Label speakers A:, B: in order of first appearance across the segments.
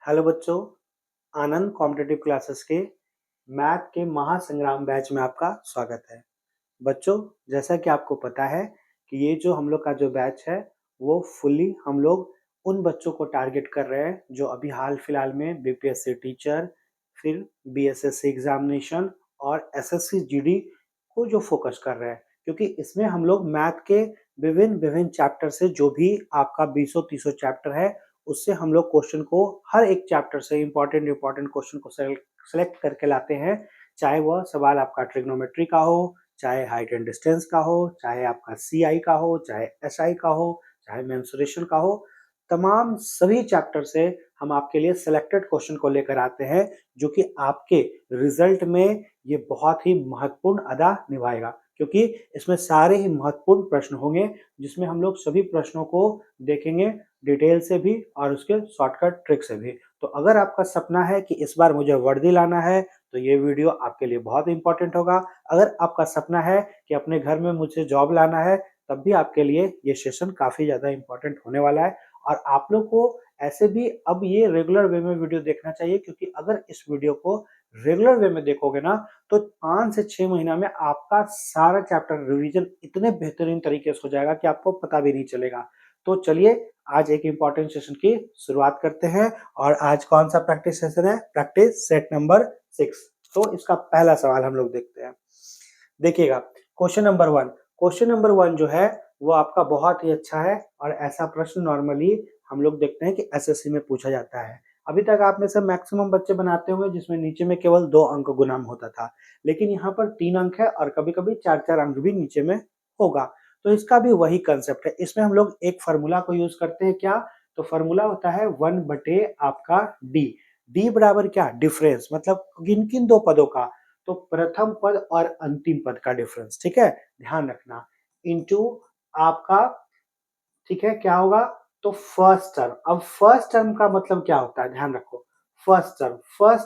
A: Hello बच्चों, आनंद competitive classes के math के महासंग्राम बैच में आपका स्वागत है। बच्चों, जैसा कि आपको पता है कि ये जो हम लोग का जो बैच है वो फुल्ली हम लोग उन बच्चों को टारगेट कर रहे हैं जो अभी हाल फिलहाल में बीपीएससी टीचर, फिर बीएसएससी एग्जामिनेशन और एसएससी जीडी को जो फोकस कर रहे हैं, क्योंकि इसमें हम लोग मैथ के विभिन्न विभिन्न चैप्टर से जो भी आपका 20-30 चैप्टर है उससे हम लोग क्वेश्चन को हर एक चैप्टर से इम्पोर्टेंट क्वेश्चन को सेलेक्ट करके लाते हैं। चाहे वह सवाल आपका ट्रिग्नोमेट्री का हो, चाहे हाइट एंड डिस्टेंस का हो, चाहे आपका सीआई का हो, चाहे एसआई का हो, चाहे मेंसुरेशन का हो, तमाम सभी चैप्टर से हम आपके लिए सिलेक्टेड क्वेश्चन को लेकर आते हैं जो कि आपके रिजल्ट में ये बहुत ही महत्वपूर्ण अदा निभाएगा, क्योंकि इसमें सारे ही महत्वपूर्ण प्रश्न होंगे जिसमें हम लोग सभी प्रश्नों को देखेंगे डिटेल से भी और उसके शॉर्टकट ट्रिक से भी। तो अगर आपका सपना है कि इस बार मुझे वर्दी लाना है तो ये वीडियो आपके लिए बहुत इंपॉर्टेंट होगा। अगर आपका सपना है कि अपने घर में मुझे जॉब लाना है तब भी आपके लिए ये सेशन काफी ज्यादा इंपॉर्टेंट होने वाला है। और आप लोग को ऐसे भी अब ये रेगुलर वे में वीडियो देखना चाहिए, क्योंकि अगर इस वीडियो को रेगुलर वे में देखोगे ना तो 5 से 6 महीना में आपका सारा चैप्टर रिवीजन इतने बेहतरीन तरीके से हो जाएगा कि आपको पता भी नहीं चलेगा। तो चलिए आज एक इम्पॉर्टेंट सेशन की शुरुआत करते हैं। और आज कौन सा प्रैक्टिस सेशन है? Practice set number 6। तो इसका पहला सवाल हम लोग देखते हैं। देखिएगा, क्वेश्चन नंबर 1 जो है वो आपका बहुत ही अच्छा है और ऐसा प्रश्न नॉर्मली हम लोग देखते हैं कि एसएससी में पूछा जाता है। अभी तक आप में से मैक्सिमम बच्चे बनाते होंगे जिसमें नीचे में केवल 2 अंक गुणाम होता था, लेकिन यहाँ पर 3 अंक है और कभी कभी 4-4 अंक भी नीचे में होगा। तो इसका भी वही कंसेप्ट है। इसमें हम लोग एक फार्मूला को यूज करते हैं। क्या? तो फार्मूला होता है 1 बटे आपका डी। डी बराबर क्या? डिफरेंस, मतलब किन किन दो पदों का? तो प्रथम पद और अंतिम पद का डिफरेंस। ठीक है, ध्यान रखना। इनटू आपका, ठीक है, क्या होगा? तो फर्स्ट टर्म। अब फर्स्ट टर्म का मतलब क्या होता है? ध्यान रखो। फर्स्ट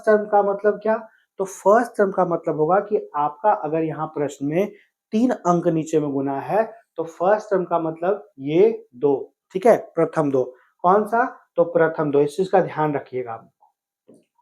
A: टर्म का मतलब क्या? तो फर्स्ट टर्म का मतलब होगा कि आपका अगर यहाँ प्रश्न में 3 अंक नीचे में गुना है तो फर्स्ट टर्म का मतलब ये 2। ठीक है, प्रथम 2। कौन सा? तो प्रथम 2। इस चीज का ध्यान रखिएगा।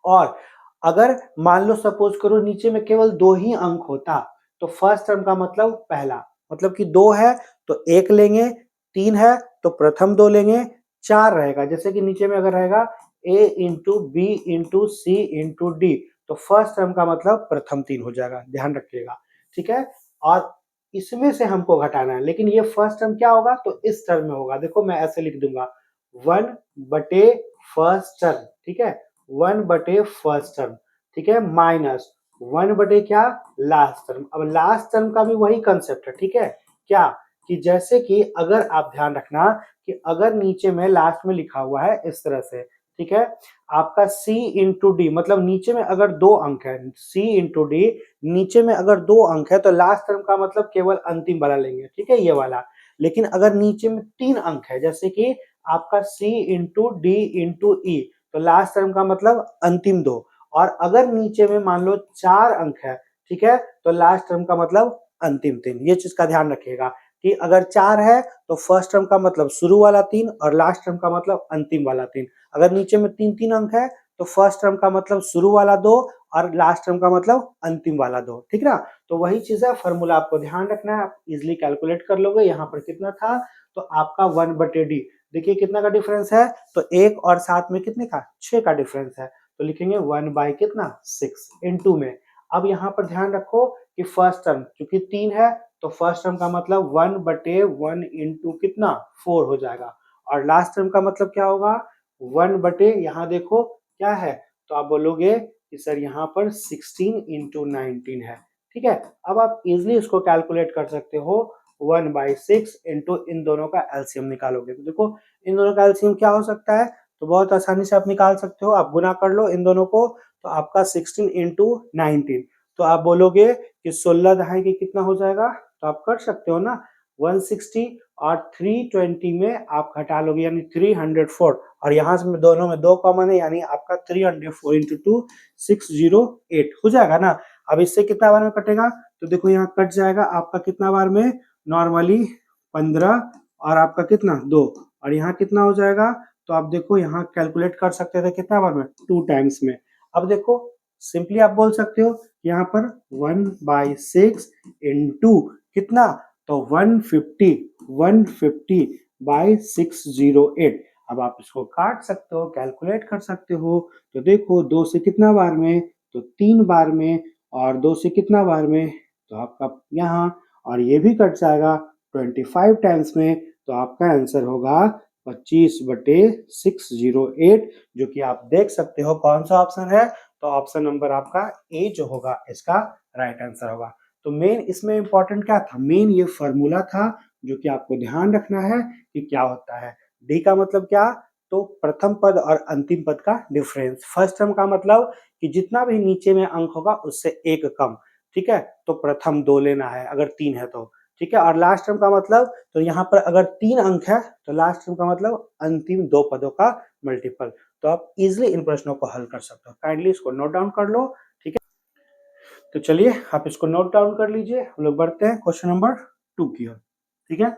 A: और अगर मान लो सपोज करो नीचे में केवल 2 ही अंक होता तो फर्स्ट टर्म का मतलब पहला, मतलब कि 2 है तो 1 लेंगे, 3 है तो प्रथम 2 लेंगे, 4 रहेगा। जैसे कि नीचे में अगर रहेगा a into B into C into D, तो फर्स्ट टर्म का मतलब प्रथम 3 हो जाएगा। ध्यान रखिएगा, ठीक है। और इसमें से हमको घटाना है, लेकिन ये फर्स्ट टर्म क्या होगा? तो इस टर्म में होगा। देखो मैं ऐसे लिख दूंगा 1 बटे फर्स्ट टर्म, ठीक है, 1 बटे फर्स्ट टर्म, ठीक है, माइनस 1 बटे क्या? Last term. अब लास्ट टर्म का भी वही कंसेप्ट है। ठीक है, क्या? कि जैसे कि अगर आप ध्यान रखना कि अगर नीचे में लास्ट में लिखा हुआ है इस तरह से, ठीक है, आपका C इंटू डी, मतलब नीचे में अगर 2 अंक है, C इंटू डी, नीचे में अगर 2 अंक है तो लास्ट टर्म का मतलब केवल अंतिम वाला लेंगे, ठीक है, ये वाला। लेकिन अगर नीचे में 3 अंक है, जैसे कि आपका C इंटू डी इंटू ई, तो लास्ट टर्म का मतलब अंतिम 2। और अगर नीचे में मान लो 4 अंक है, ठीक है, तो लास्ट टर्म का मतलब अंतिम 3। ये चीज का ध्यान रखिएगा कि अगर 4 है तो फर्स्ट टर्म का मतलब शुरू वाला 3 और लास्ट टर्म का मतलब अंतिम वाला 3। अगर नीचे में 3-3 अंक है तो फर्स्ट टर्म का मतलब शुरू वाला 2 और लास्ट टर्म का मतलब अंतिम वाला 2। ठीक ना? तो वही चीज है, फॉर्मूला आपको ध्यान रखना है, आप इजिली कैलकुलेट कर लोगे। यहाँ पर कितना था? तो आपका 1 बटे डी। देखिए कितना का डिफरेंस है, तो 1 और 7 में कितने का? 6 का डिफरेंस है, तो लिखेंगे 1 बाई कितना? 6 इनटू में। अब यहाँ पर ध्यान रखो कि फर्स्ट टर्म क्योंकि 3 है तो फर्स्ट टर्म का मतलब 1 बटे 1 इंटू कितना? 4 हो जाएगा। और लास्ट टर्म का मतलब क्या होगा? 1 बटे, यहाँ देखो क्या है, तो आप बोलोगे कि सर यहाँ पर 16 इंटू 19 है। ठीक है, अब आप इजिली इसको कैलकुलेट कर सकते हो। 1 बाई 6 इंटू इन दोनों का एलसीएम निकालोगे तो देखो इन दोनों का एलसीएम क्या हो सकता है, तो बहुत आसानी से आप निकाल सकते हो। आप गुना कर लो इन दोनों को, तो आपका 16 इंटू 19, तो आप बोलोगे कि 16 दहाई की कितना हो जाएगा, तो आप कर सकते हो ना 160 और 320 में आप घटा लोगे यानी 304, और यहाँ से दोनों में 2 कॉमन है यानी आपका 304 इंटू 2 608 हो जाएगा ना। अब इससे कितना बार में कटेगा, तो देखो यहाँ कट जाएगा आपका कितना बार में? नॉर्मली 15 और आपका कितना 2, और यहाँ कितना हो जाएगा? तो आप देखो यहाँ कैलकुलेट कर सकते थे कितना बार में, 2 टाइम्स में। अब देखो सिंपली आप बोल सकते हो यहाँ पर 1/6 इंटू कितना, तो 150/608। अब आप इसको काट सकते हो, कैलकुलेट कर सकते हो। तो देखो 2 से कितना बार में, तो 3 बार में, और 2 से कितना बार में, तो आपका यहाँ, और ये भी कट जाएगा 25 टाइम्स में। तो आपका आंसर होगा 25/608, जो कि आप देख सकते हो कौन सा ऑप्शन है। तो ऑप्शन नंबर आपका ए जो होगा इसका राइट आंसर होगा। तो मेन इसमें इंपॉर्टेंट क्या था, मेन ये फॉर्मूला था जो कि आपको ध्यान रखना है कि क्या होता है। डी का मतलब क्या, तो प्रथम पद और अंतिम पद का डिफरेंस। फर्स्ट टर्म का मतलब कि जितना भी नीचे में अंक होगा उससे एक कम, ठीक है। तो प्रथम 2 लेना है अगर 3 है तो, ठीक है। और लास्ट टर्म का मतलब, तो यहाँ पर अगर 3 अंक है तो लास्ट टर्म का मतलब अंतिम 2 पदों का मल्टीपल। तो आप इजिली इन प्रश्नों को हल कर सकते हो। काइंडली इसको नोट डाउन कर लो, ठीक है। तो चलिए आप इसको नोट डाउन कर लीजिए, हम लोग बढ़ते हैं क्वेश्चन नंबर 2 की ओर, ठीक है।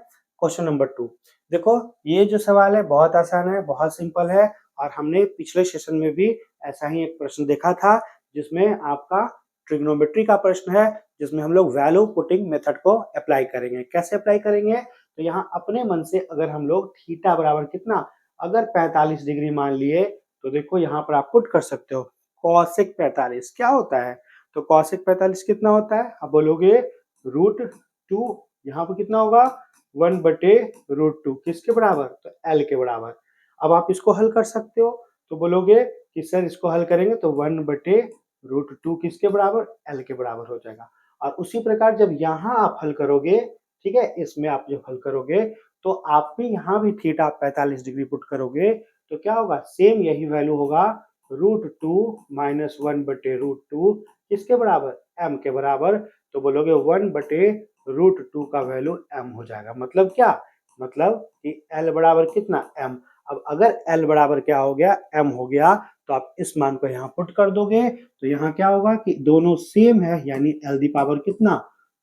A: क्वेश्चन नंबर 2, देखो ये जो सवाल है बहुत आसान है, बहुत सिंपल है, और हमने पिछले सेशन में भी ऐसा ही एक प्रश्न देखा था जिसमें आपका ट्रिग्नोमेट्री का प्रश्न है, जिसमें हम लोग वैल्यू पुटिंग मेथड को अप्लाई करेंगे। कैसे अप्लाई करेंगे, तो यहाँ अपने मन से अगर हम लोग थीटा बराबर कितना, अगर 45 डिग्री मान लिए, तो देखो यहाँ पर आप पुट कर सकते हो कॉसेक 45 क्या होता है। तो कॉसेक 45 कितना होता है, आप बोलोगे √2, यहाँ पर कितना होगा 1/√2, किसके बराबर, तो L के बराबर। अब आप इसको हल कर सकते हो, तो बोलोगे कि सर इसको हल करेंगे तो 1/√2 किसके बराबर, L के बराबर हो जाएगा। और उसी प्रकार जब यहाँ आप हल करोगे, ठीक है, इसमें आप जब हल करोगे तो आप भी यहाँ भी थीटा 45 डिग्री पुट करोगे तो क्या होगा, सेम यही वैल्यू होगा √2 माइनस 1/√2 किसके बराबर, M के बराबर। तो बोलोगे 1/√2 का वैल्यू M हो जाएगा। मतलब क्या, मतलब कि L बराबर कितना, M। अब अगर L बराबर क्या हो गया, M हो गया, तो आप इस मान को यहाँ पुट कर दोगे तो यहाँ क्या होगा कि दोनों सेम है, यानी L दी पावर कितना,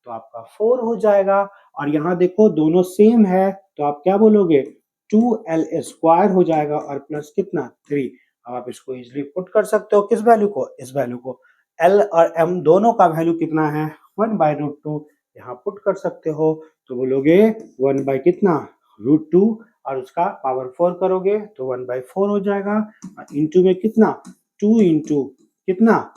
A: तो आपका 4 हो जाएगा। और यहाँ देखो दोनों सेम है तो आप क्या बोलोगे, 2L² हो जाएगा और प्लस कितना 3। अब आप इसको इजिली पुट कर सकते हो, किस वैल्यू को, इस वैल्यू को। L और M दोनों का वैल्यू कितना है, 1/√2, यहाँ पुट कर सकते हो। तो बोलोगे 1 बाई कितना, √2, और उसका पावर 4 करोगे तो 1/4 हो जाएगा। और इंटू में कितना, 2 इंटू कितना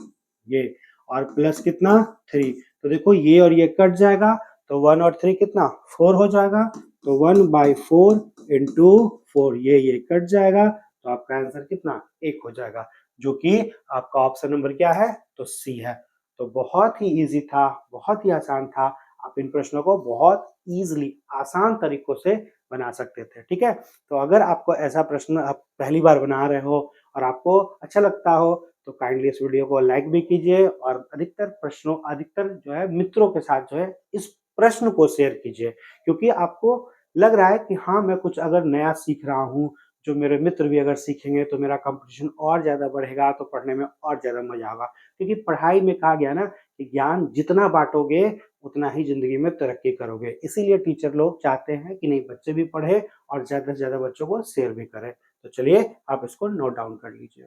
A: ये, और प्लस कितना 3। तो देखो ये और ये कट जाएगा तो 1 और 3 कितना 4 हो जाएगा। तो 1/4 इंटू 4, ये कट जाएगा तो आपका आंसर कितना 1 हो जाएगा, जो कि आपका ऑप्शन नंबर क्या है, तो सी है। तो बहुत ही इजी था, बहुत ही आसान था। आप इन प्रश्नों को बहुत इजीली आसान तरीकों से बना सकते थे, ठीक है। तो अगर आपको ऐसा प्रश्न आप पहली बार बना रहे हो और आपको अच्छा लगता हो तो काइंडली इस वीडियो को लाइक भी कीजिए, और अधिकतर जो है मित्रों के साथ जो है इस प्रश्न को शेयर कीजिए, क्योंकि आपको लग रहा है कि हाँ मैं कुछ अगर नया सीख रहा हूँ, जो मेरे मित्र भी अगर सीखेंगे तो मेरा कंपटीशन और ज़्यादा बढ़ेगा, तो पढ़ने में और ज़्यादा मजा आएगा। क्योंकि पढ़ाई में कहा गया ना कि ज्ञान जितना बांटोगे उतना ही जिंदगी में तरक्की करोगे। इसीलिए टीचर लोग चाहते हैं कि नहीं बच्चे भी पढ़े और ज़्यादा से ज़्यादा बच्चों को शेयर भी करें। तो चलिए आप इसको नोट डाउन कर लीजिए।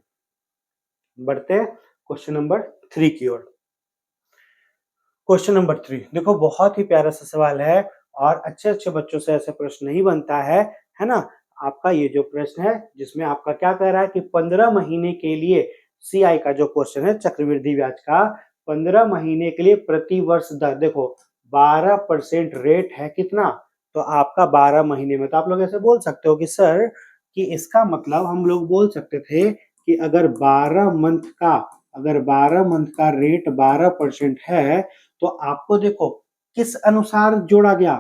A: बढ़ते हैं क्वेश्चन नंबर 3 की ओर। क्वेश्चन नंबर 3 देखो बहुत ही प्यारा सा सवाल है, और अच्छे बच्चों से ऐसे प्रश्न नहीं बनता है ना। आपका ये जो प्रश्न है जिसमें आपका क्या कह रहा है कि 15 महीने के लिए CI का जो क्वेश्चन है चक्रवृद्धि ब्याज का, 15 महीने के लिए प्रति वर्ष दर, देखो 12% रेट है कितना, तो आपका 12 महीने में, तो आप लोग ऐसे बोल सकते हो कि सर कि इसका मतलब हम लोग बोल सकते थे कि अगर 12 मंथ का रेट 12% है, तो आपको देखो किस अनुसार जोड़ा गया,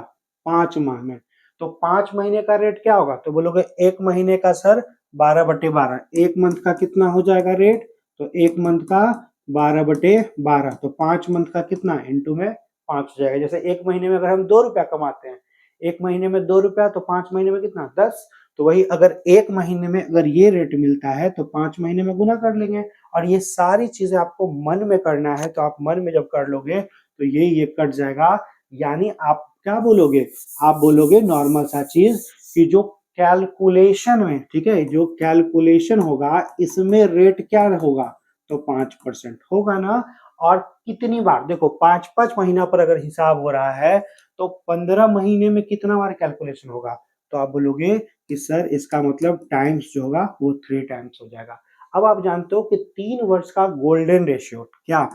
A: 5 माह में। तो 5 महीने का रेट क्या होगा, तो बोलोगे 1 महीने का सर 12/12, 1 मंथ का कितना हो जाएगा रेट, तो 1 मंथ का 12/12, तो 5 मंथ का कितना इंटू में 5 हो जाएगा। जैसे 1 महीने में अगर हम 2 रुपया कमाते हैं, 1 महीने में 2 रुपया, तो 5 महीने में कितना 10। तो वही अगर 1 महीने में अगर ये रेट मिलता है तो 5 महीने में गुना कर लेंगे। और ये सारी चीजें आपको मन में करना है, तो आप मन में जब कर लोगे तो ये कट जाएगा। यानी आप क्या बोलोगे, आप बोलोगे नॉर्मल सा चीज कि जो कैलकुलेशन में, ठीक है, जो कैलकुलेशन होगा इसमें रेट क्या होगा, तो 5% होगा ना। और कितनी बार, देखो 5-5 महीना पर अगर हिसाब हो रहा है तो 15 महीने में कितना बार कैलकुलेशन होगा, तो आप बोलोगे कि सर इसका मतलब टाइम्स जो होगा वो 3 टाइम्स हो जाएगा। अब आप जानते हो कि 3 वर्ष का गोल्डन रेशियो क्या,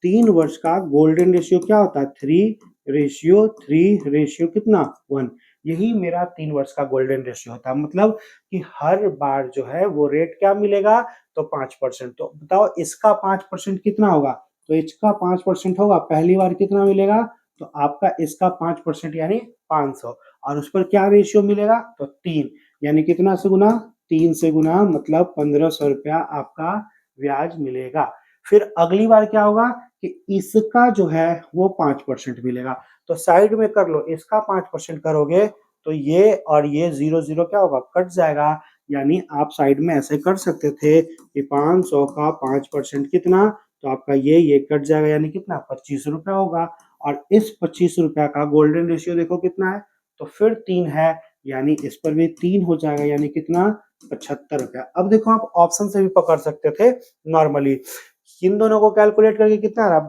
A: 3 वर्ष का गोल्डन रेशियो क्या होता है, 3:3 कितना 1, यही मेरा 3 वर्ष का गोल्डन रेशियो होता है। मतलब कि हर बार जो है वो रेट क्या मिलेगा, तो 5%। तो बताओ इसका 5% कितना होगा, तो इसका 5% होगा, पहली बार कितना मिलेगा, तो आपका इसका 5% यानी 500, और उस पर क्या रेशियो मिलेगा, तो 3, यानी कितना से गुना, 3 से गुना, मतलब 1500 रुपया आपका ब्याज मिलेगा। फिर अगली बार क्या होगा कि इसका जो है वो 5% मिलेगा, तो साइड में कर लो, इसका 5% करोगे तो ये और ये 0 0 क्या होगा, कट जाएगा। यानी आप साइड में ऐसे कर सकते थे कि 500 का 5% कितना, तो आपका ये कट जाएगा, यानी कितना 25 रुपया होगा। और इस 25 रुपया का गोल्डन रेशियो देखो कितना है, तो फिर 3 है, यानी इस पर भी 3 हो जाएगा, यानी कितना 75 रुपया। अब देखो आप ऑप्शन से भी पकड़ सकते थे नॉर्मली, इन दोनों को कैलकुलेट करके कितना आ रहा,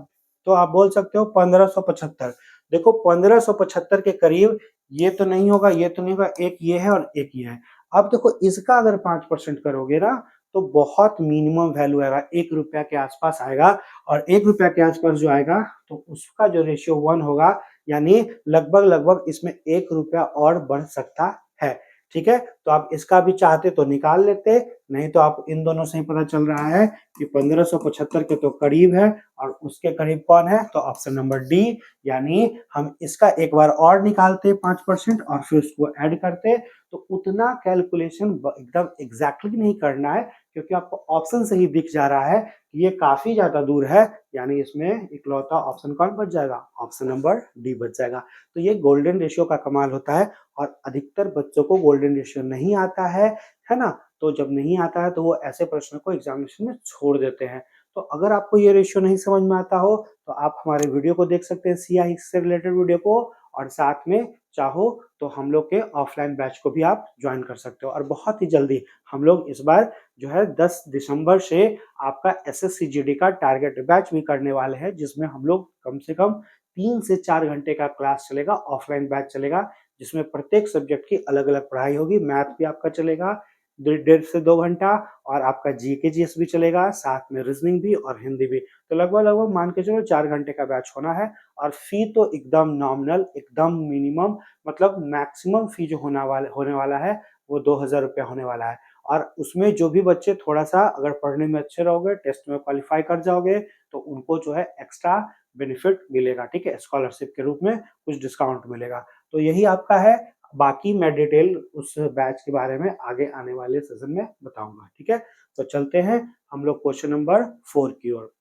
A: तो आप बोल सकते हो 1575। देखो 1575 के करीब ये तो नहीं होगा, ये तो नहीं होगा, एक ये है और एक ये है। अब देखो इसका अगर 5% करोगे ना तो बहुत मिनिमम वैल्यू आएगा, 1 रुपया के आसपास आएगा। और 1 रुपया के आसपास जो आएगा तो उसका जो रेशियो 1 होगा, यानी लगभग लगभग इसमें 1 रुपया और बढ़ सकता है। ठीक है, तो आप इसका भी चाहते तो निकाल लेते, नहीं तो आप इन दोनों से ही पता चल रहा है कि 1575 के तो करीब है और उसके करीब कौन है, तो ऑप्शन नंबर डी। यानी हम इसका एक बार और निकालते 5% और फिर उसको ऐड करते, तो उतना कैलकुलेशन एकदम एग्जैक्टली नहीं करना है, क्योंकि आपको ऑप्शन से ही दिख जा रहा है कि ये काफी ज्यादा दूर है। यानी इसमें इकलौता ऑप्शन कौन बच जाएगा, ऑप्शन नंबर डी बच जाएगा। तो ये गोल्डन रेशियो का कमाल होता है, और अधिकतर बच्चों को गोल्डन रेशियो नहीं आता है ना। तो जब नहीं आता है तो वो ऐसे प्रश्न को एग्जामिनेशन में छोड़ देते हैं। तो अगर आपको ये रेशियो नहीं समझ में आता हो तो आप हमारे वीडियो को देख सकते हैं, सीआई से रिलेटेड वीडियो को, और साथ में चाहो तो हम लोग के ऑफलाइन बैच को भी आप ज्वाइन कर सकते हो। और बहुत ही जल्दी हम लोग इस बार जो है 10 दिसंबर से आपका एसएससी जीडी का टारगेट बैच भी करने वाले हैं, जिसमें हम लोग कम से कम 3 से 4 घंटे का क्लास चलेगा, ऑफलाइन बैच चलेगा, जिसमें प्रत्येक सब्जेक्ट की अलग अलग पढ़ाई होगी। मैथ भी आपका चलेगा 1.5 से 2 घंटा, और आपका जीके जीएस भी चलेगा, साथ में रीजनिंग भी और हिंदी भी। तो लगभग लगभग मान के चलो 4 घंटे का बैच होना है। और फी तो एकदम नॉमिनल, एकदम मिनिमम, मतलब मैक्सिमम फी जो होने वाला है वो 2000 रुपया होने वाला है। और उसमें जो भी बच्चे थोड़ा सा अगर पढ़ने में अच्छे रहोगे, टेस्ट में क्वालिफाई कर जाओगे, तो उनको जो है एक्स्ट्रा बेनिफिट मिलेगा, ठीक है, स्कॉलरशिप के रूप में कुछ डिस्काउंट मिलेगा। तो यही आपका है, बाकी मैं डिटेल उस बैच के बारे में आगे आने वाले सेशन में बताऊंगा, ठीक है। तो चलते हैं हम लोग क्वेश्चन नंबर 4 की ओर।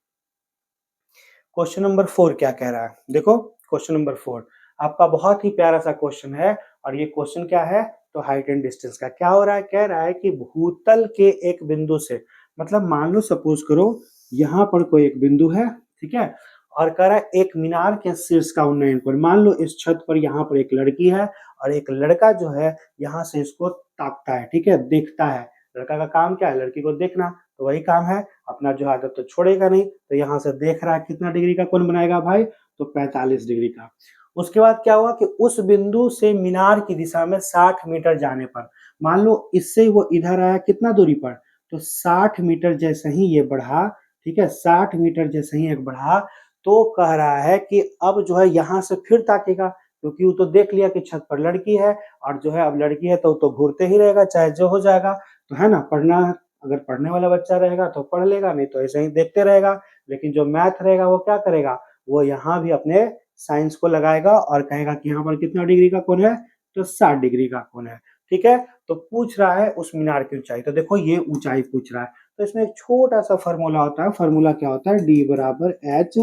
A: क्वेश्चन नंबर 4 क्या कह रहा है, देखो क्वेश्चन नंबर 4 आपका बहुत ही प्यारा सा क्वेश्चन है। और ये क्वेश्चन क्या है, तो हाइट एंड डिस्टेंस का क्या हो रहा है, कह रहा है कि भूतल के एक बिंदु से, मतलब मान लो सपोज करो यहाँ पर कोई एक बिंदु है, ठीक है, और कह रहा है एक मीनार के शीर्ष का उन्नयन पर, मान लो इस छत पर यहाँ पर एक लड़की है और एक लड़का जो है यहाँ से इसको ताकता है, ठीक है, देखता है। लड़का का काम क्या है, लड़की को देखना, तो वही काम है, अपना जो आदत तो छोड़ेगा नहीं। तो यहाँ से देख रहा है कितना डिग्री का कोण बनाएगा भाई, तो 45 डिग्री का। उसके बाद क्या हुआ कि उस बिंदु से मीनार की दिशा में 60 मीटर जाने पर, मान लो इससे वो इधर आया कितना दूरी पर, तो 60 मीटर जैसे ही ये बढ़ा, ठीक है, 60 मीटर जैसे ही एक बढ़ा, तो कह रहा है कि अब जो है यहाँ से फिर ताकेगा, क्योंकि वो तो देख लिया कि छत पर लड़की है, और जो है अब लड़की है तो घूरते ही रहेगा चाहे जो हो जाएगा, तो है ना। पढ़ना, अगर पढ़ने वाला बच्चा रहेगा तो पढ़ लेगा, नहीं तो ऐसे ही देखते रहेगा। लेकिन जो मैथ रहेगा वो क्या करेगा, वो यहाँ भी अपने साइंस को लगाएगा और कहेगा कि यहाँ पर कितना डिग्री का कोण है, तो 60 डिग्री का कोण है, ठीक है। तो पूछ रहा है उस मीनार की ऊंचाई, तो देखो ये ऊंचाई पूछ रहा है, तो इसमें एक छोटा सा फॉर्मूला होता है। फॉर्मूला क्या होता है, डी बराबर H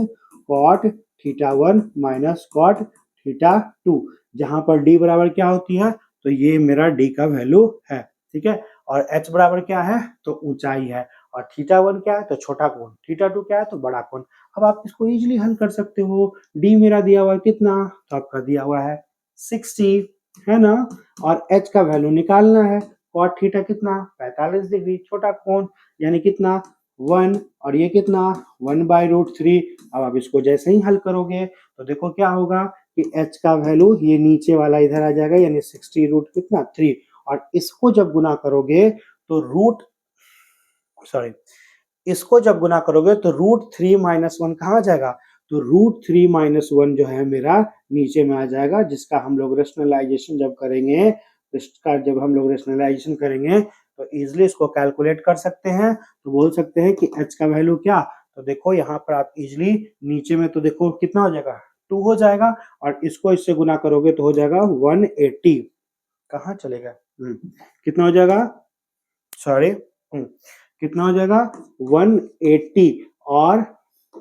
A: cot theta 1 minus cot theta 2, जहां पर डी बराबर क्या होती है, तो ये मेरा डी का वैल्यू है, ठीक है। और एच बराबर क्या है, तो ऊंचाई है, और थीटा 1 क्या है, तो छोटा कोण, थीटा 2 क्या है, तो बड़ा कोण। अब आप इसको इजीली हल कर सकते हो। डी मेरा दिया हुआ है कितना, तो आपका दिया हुआ है 60, है ना। और h का वैल्यू निकालना है। cot थीटा कितना 45 डिग्री, छोटा कोण, यानी कितना 1, और ये कितना 1/√3। अब आप इसको जैसे ही हल करोगे तो देखो क्या होगा कि h का वैल्यू ये नीचे वाला इधर आ जाएगा, यानी 60 रूट कितना 3, और इसको जब गुना करोगे तो सॉरी इसको जब गुना करोगे तो √3 - 1 कहाँ आ जाएगा, तो √3 - 1 जो है मेरा नीचे में आ जाएगा, जिसका हम लोग रेशनलाइजेशन जब करेंगे, इसका जब हम लोग रेशनलाइजेशन करेंगे तो इजिली इसको कैलकुलेट कर सकते हैं। तो बोल सकते हैं कि h का वैल्यू क्या, तो देखो यहाँ पर आप इजिली नीचे में तो देखो कितना हो जाएगा 2 हो जाएगा, और इसको इससे गुना करोगे तो हो जाएगा 180। कहाँ चलेगा, कितना हो जाएगा, सॉरी, कितना हो जाएगा 180, और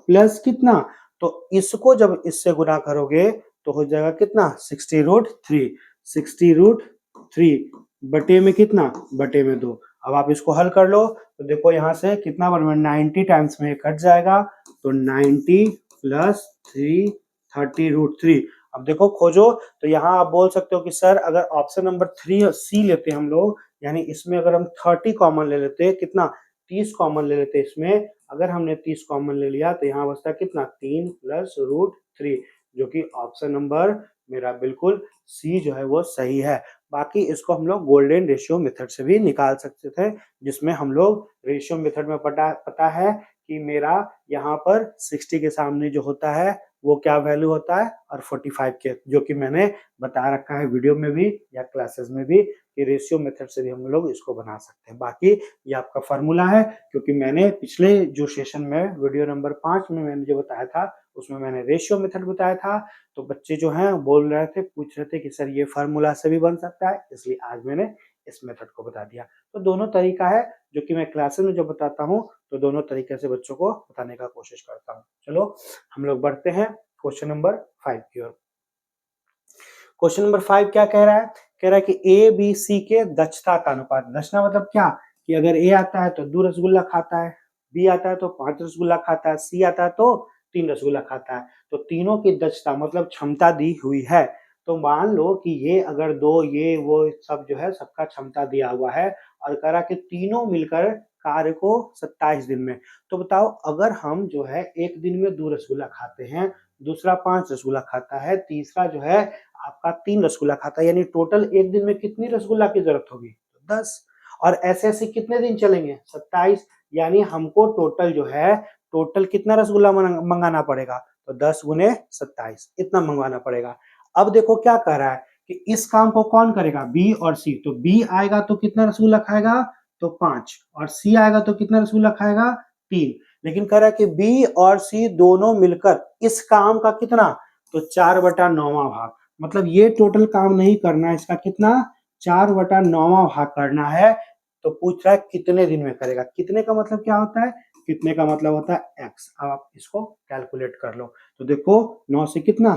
A: प्लस कितना, तो इसको जब इससे गुना करोगे तो हो जाएगा कितना 60√3, 60√3 बटे में कितना, बटे में 2। अब आप इसको हल कर लो तो देखो यहाँ से कितना बराबर 90 टाइम्स में कट जाएगा, तो 90 प्लस 3 30√3। अब देखो खोजो, तो यहाँ आप बोल सकते हो कि सर अगर ऑप्शन नंबर 3 सी लेते हम लोग, यानी इसमें अगर हम 30 कॉमन ले लेते, कितना 30 कॉमन ले लेते इसमें, अगर हमने 30 कॉमन ले लिया तो यहाँ बचता कितना 3 प्लस √3, जो कि ऑप्शन नंबर मेरा बिल्कुल सी जो है वो सही है। बाकी इसको हम लोग गोल्डन रेशियो मेथड से भी निकाल सकते थे, जिसमें हम लोग रेशियो मेथड में पता है कि मेरा यहाँ पर 60 के सामने जो होता है वो क्या वैल्यू होता है, और 45 के, जो कि मैंने बता रखा है वीडियो में भी या क्लासेस में भी, कि रेशियो मेथड से भी हम लोग इसको बना सकते हैं। बाकी ये आपका फॉर्मूला है, क्योंकि मैंने पिछले जो सेशन में वीडियो नंबर 5 में मैंने जो बताया था उसमें मैंने रेशियो मेथड बताया था, तो बच्चे जो हैं बोल रहे थे, पूछ रहे थे कि सर ये फार्मूला से भी बन सकता है, इसलिए आज मैंने इस मेथड को बता दिया। तो दोनों तरीका है जो कि मैं क्लासेस में जो बताता हूँ, तो दोनों तरीके से बच्चों को बताने का कोशिश करता हूँ। चलो हम लोग बढ़ते हैं क्वेश्चन नंबर 5 की ओर। क्वेश्चन नंबर 5 क्या कह रहा है, कह रहा है कि ए बी सी के दक्षता का अनुपात। दक्षता मतलब क्या, कि अगर ए आता है तो 2 रसगुल्ला खाता है, बी आता है तो 5 रसगुल्ला खाता है, सी आता है तो 3 रसगुल्ला खाता है, तो तीनों की दक्षता मतलब क्षमता दी हुई है। तो मान लो कि ये अगर दो ये वो सब जो है सबका क्षमता दिया हुआ है, और कह रहा कि तीनों मिलकर कार्य को 27 दिन में। तो बताओ अगर हम जो है एक दिन में 2 रसगुल्ला खाते हैं, दूसरा 5 रसगुल्ला खाता है, तीसरा जो है आपका 3 रसगुल्ला खाता है, यानी टोटल एक दिन में कितनी रसगुल्ला की जरूरत होगी, 10। और ऐसे ऐसे कितने दिन चलेंगे 27, यानी हमको टोटल जो है टोटल कितना रसगुल्ला मंगाना पड़ेगा, तो 10 गुने 27 इतना मंगवाना पड़ेगा। अब देखो क्या कह रहा है कि इस काम को कौन करेगा, बी और सी। तो बी आएगा तो कितना रसगुल्ला खाएगा, तो 5, और सी आएगा तो कितना रसगुल्ला खाएगा, 3। लेकिन कह रहा है कि बी और सी दोनों मिलकर इस काम का कितना, तो 4/9 भाग, मतलब ये टोटल काम नहीं करना है, इसका कितना 4/9 भाग करना है। तो पूछ रहा है कितने दिन में करेगा, कितने का मतलब क्या होता है, कितने का मतलब होता है x। अब आप इसको कैलकुलेट कर लो, तो देखो 9 से कितना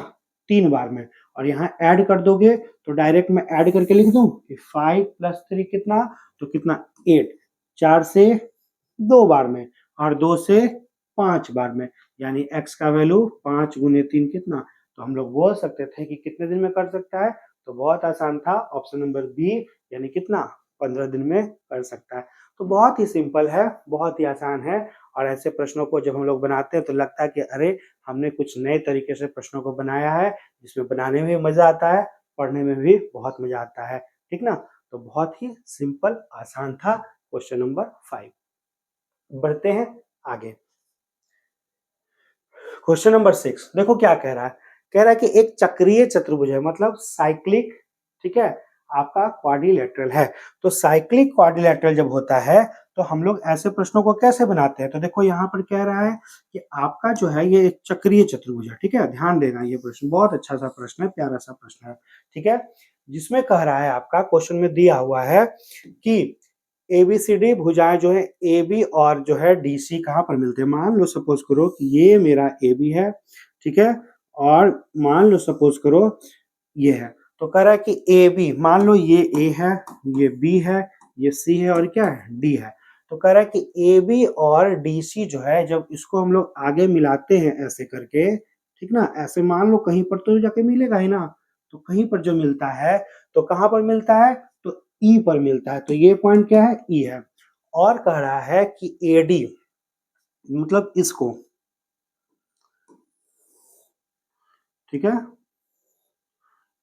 A: 3 बार में, और यहाँ ऐड कर दोगे तो डायरेक्ट मैं ऐड करके लिख दूं कि 5 + 3 कितना, तो कितना 8, 4 से 2 बार में, और 2 से 5 बार में, यानी x का वैल्यू 5 गुने 3 कितना, तो हम लोग बोल सकते थे कि कितने दिन में कर सकता है, तो बहुत आसान था, ऑप्शन नंबर बी, यानी कितना 15 दिन में कर सकता है। तो बहुत ही सिंपल है, बहुत ही आसान है, और ऐसे प्रश्नों को जब हम लोग बनाते हैं तो लगता है कि अरे हमने कुछ नए तरीके से प्रश्नों को बनाया है, जिसमें बनाने में भी मजा आता है, पढ़ने में भी बहुत मजा आता है, ठीक ना। तो बहुत ही सिंपल आसान था क्वेश्चन नंबर 5। बढ़ते हैं आगे। क्वेश्चन नंबर 6 देखो क्या कह रहा है, कह रहा है कि एक चक्रीय चतुर्भुज है, मतलब साइक्लिक, ठीक है, आपका क्वाड्रिलेटरल है। तो साइक्लिक क्वाड्रिलेटरल जब होता है तो हम लोग ऐसे प्रश्नों को कैसे बनाते हैं, तो देखो यहाँ पर कह रहा है कि आपका जो है ये एक चक्रीय चतुर्भुज है, ठीक है, ध्यान देना, ये प्रश्न बहुत अच्छा सा प्रश्न है, प्यारा सा प्रश्न है, ठीक है, जिसमें कह रहा है आपका क्वेश्चन में दिया हुआ है कि एबीसीडी भुजाएं जो है ए बी और जो है डी सी कहाँ पर मिलते हैं। मान लो सपोज करो कि ये मेरा ए बी है, ठीक है, और मान लो सपोज करो ये है, तो कह रहा है कि ए बी, मान लो ये ए है, ये बी है, ये सी है, और क्या है डी है। तो कह रहा है कि ए बी और डी सी जो है जब इसको हम लोग आगे मिलाते हैं ऐसे करके, ठीक ना, ऐसे मान लो कहीं पर तो जाके मिलेगा ही ना, तो कहीं पर जो मिलता है तो कहाँ पर मिलता है, तो ई पर मिलता है। तो ये पॉइंट क्या है, ई है। और कह रहा है कि एडी मतलब इसको, ठीक है,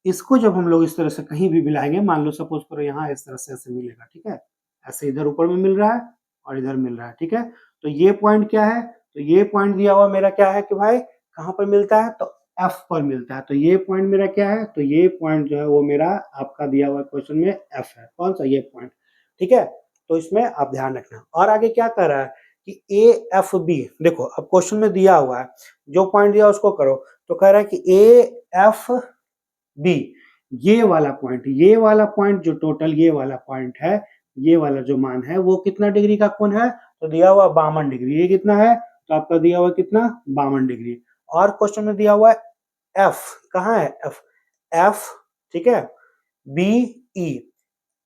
A: इसको जब हम लोग इस तरह से कहीं भी मिलाएंगे, मान लो सपोज करो यहाँ इस तरह से ऐसे मिलेगा, ठीक है, ऐसे इधर ऊपर में मिल रहा है और इधर मिल रहा है, ठीक है। तो ये पॉइंट क्या है, तो ये पॉइंट दिया हुआ मेरा क्या है कि भाई कहाँ पर मिलता है, तो एफ पर मिलता है। तो ये पॉइंट मेरा क्या है, तो ये पॉइंट जो है वो मेरा आपका दिया हुआ क्वेश्चन में एफ है। कौन सा, ये पॉइंट, ठीक है। तो इसमें आप ध्यान रखना। और आगे क्या कर रहा है कि ए एफ बी, देखो अब क्वेश्चन में दिया हुआ है, जो पॉइंट दिया उसको करो। तो कह रहा है कि ए एफ बी, ये वाला पॉइंट जो टोटल ये वाला पॉइंट है, ये वाला जो मान है वो कितना डिग्री का कोण है, तो दिया हुआ 52 डिग्री। ये कितना है, तो आपका दिया हुआ कितना, 52 डिग्री। और क्वेश्चन में दिया हुआ है एफ, कहाँ है एफ, एफ, ठीक है, B E,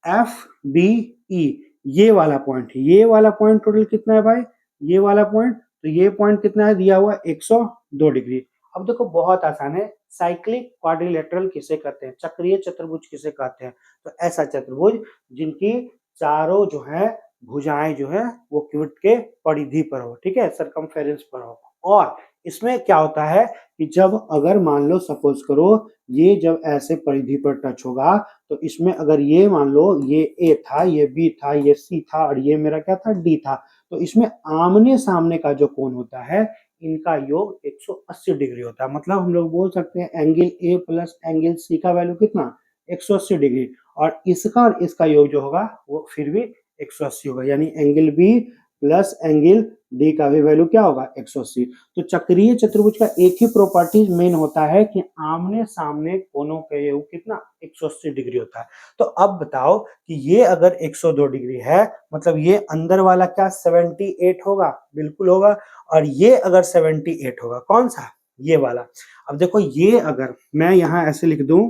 A: F B E, ये वाला पॉइंट, ये वाला पॉइंट टोटल कितना है भाई, ये वाला पॉइंट, तो ये पॉइंट कितना है, दिया हुआ 102 डिग्री। अब देखो बहुत आसान है, साइक्लिक क्वाड्रिलेटरल किसे कहते हैं, चक्रीय चतुर्भुज किसे कहते हैं, तो ऐसा चतुर्भुज जिनकी चारों जो है भुजाएं जो है वो क्यूट के परिधि पर हो, ठीक है, सरकमफेरेंस पर हो। और इसमें क्या होता है कि जब अगर मान लो सपोज करो ये जब ऐसे परिधि पर टच होगा, तो इसमें अगर ये मान लो ये ए था, ये बी था, ये सी था और ये मेरा क्या था, डी था, तो इसमें आमने सामने का जो कोण होता है इनका योग 180 डिग्री होता है। मतलब हम लोग बोल सकते हैं angle A plus angle C का वैल्यू कितना, 180 डिग्री, और इसका और इसका योग जो होगा वो फिर भी 180 होगा, यानी angle B plus angle D का भी वैल्यू क्या होगा, 180। तो चक्रीय चतुर्भुज का एक ही प्रॉपर्टी मेन होता है कि आमने सामने कोणों का योग कितना, 180 डिग्री होता है। तो अब बताओ कि ये अगर 102 डिग्री है, मतलब ये अंदर वाला क्या 78 होगा, बिल्कुल होगा। और ये अगर 78 होगा, कौन सा, ये वाला। अब देखो ये अगर मैं यहाँ ऐसे लिख दूं,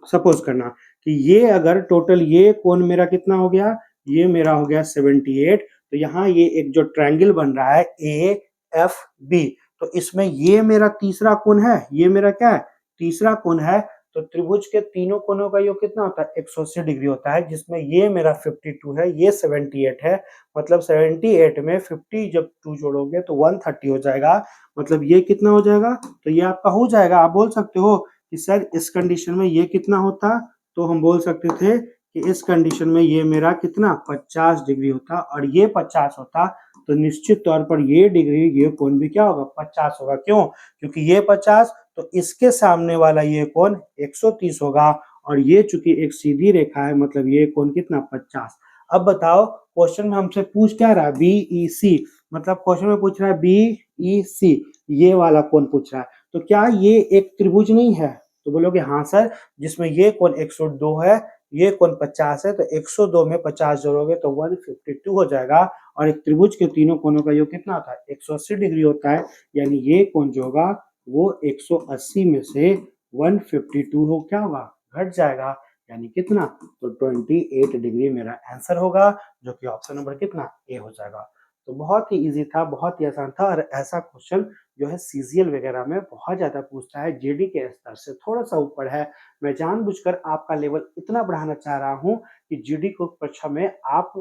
A: सपोज करना कि ये अगर टोटल ये कोण मेरा कितना हो गया, ये मेरा हो गया 78, तो यहाँ ये एक जो ट्रायंगल बन रहा है ए एफ बी, तो इसमें ये मेरा तीसरा कोण है, ये मेरा क्या है, तीसरा कोण है। तो त्रिभुज के तीनों कोणों का योग कितना होता है, 180 डिग्री होता है, जिसमें ये मेरा 52 है, ये 78 है। मतलब 78 में 50 जब 2 जोड़ोगे तो 130 हो जाएगा। मतलब ये कितना हो जाएगा, तो ये आपका हो जाएगा। आप बोल सकते हो कि सर इस कंडीशन में ये कितना होता, तो हम बोल सकते थे कि इस कंडीशन में ये मेरा कितना 50 डिग्री होता, और ये 50 होता, तो निश्चित तौर पर ये डिग्री, ये कोण भी क्या होगा, 50 होगा। क्यों, क्योंकि ये 50, तो इसके सामने वाला ये कोण 130 होगा, और ये चूंकि एक सीधी रेखा है, मतलब ये कोण कितना, 50। अब बताओ क्वेश्चन में हमसे पूछ क्या रहा है, बी ई सी, मतलब क्वेश्चन में पूछ रहा है बी ई सी, ये वाला कोण पूछ रहा है। तो क्या ये एक त्रिभुज नहीं है, तो बोलोगे हाँ सर, जिसमें ये कोण 102 है, ये कोण 50 है, तो 102 में 50 जोड़ोगे तो 152 हो जाएगा। और एक त्रिभुज के तीनों कोणों का योग कितना होता है, 180 डिग्री होता है, यानी ये कोण जो होगा वो 180 में से 152 हो क्या होगा, घट जाएगा, यानी कितना, तो 28 डिग्री मेरा आंसर होगा, जो कि ऑप्शन नंबर कितना, ए हो जाएगा। तो बहुत ही इजी था, बहुत ही आसान था, और ऐसा क्वेश्चन जो है सीजीएल वगैरह में बहुत ज्यादा पूछता है, जेडी के स्तर से थोड़ा सा ऊपर है। मैं जानबूझकर आपका लेवल इतना बढ़ाना चाह रहा हूं कि जीडी को परीक्षा में आप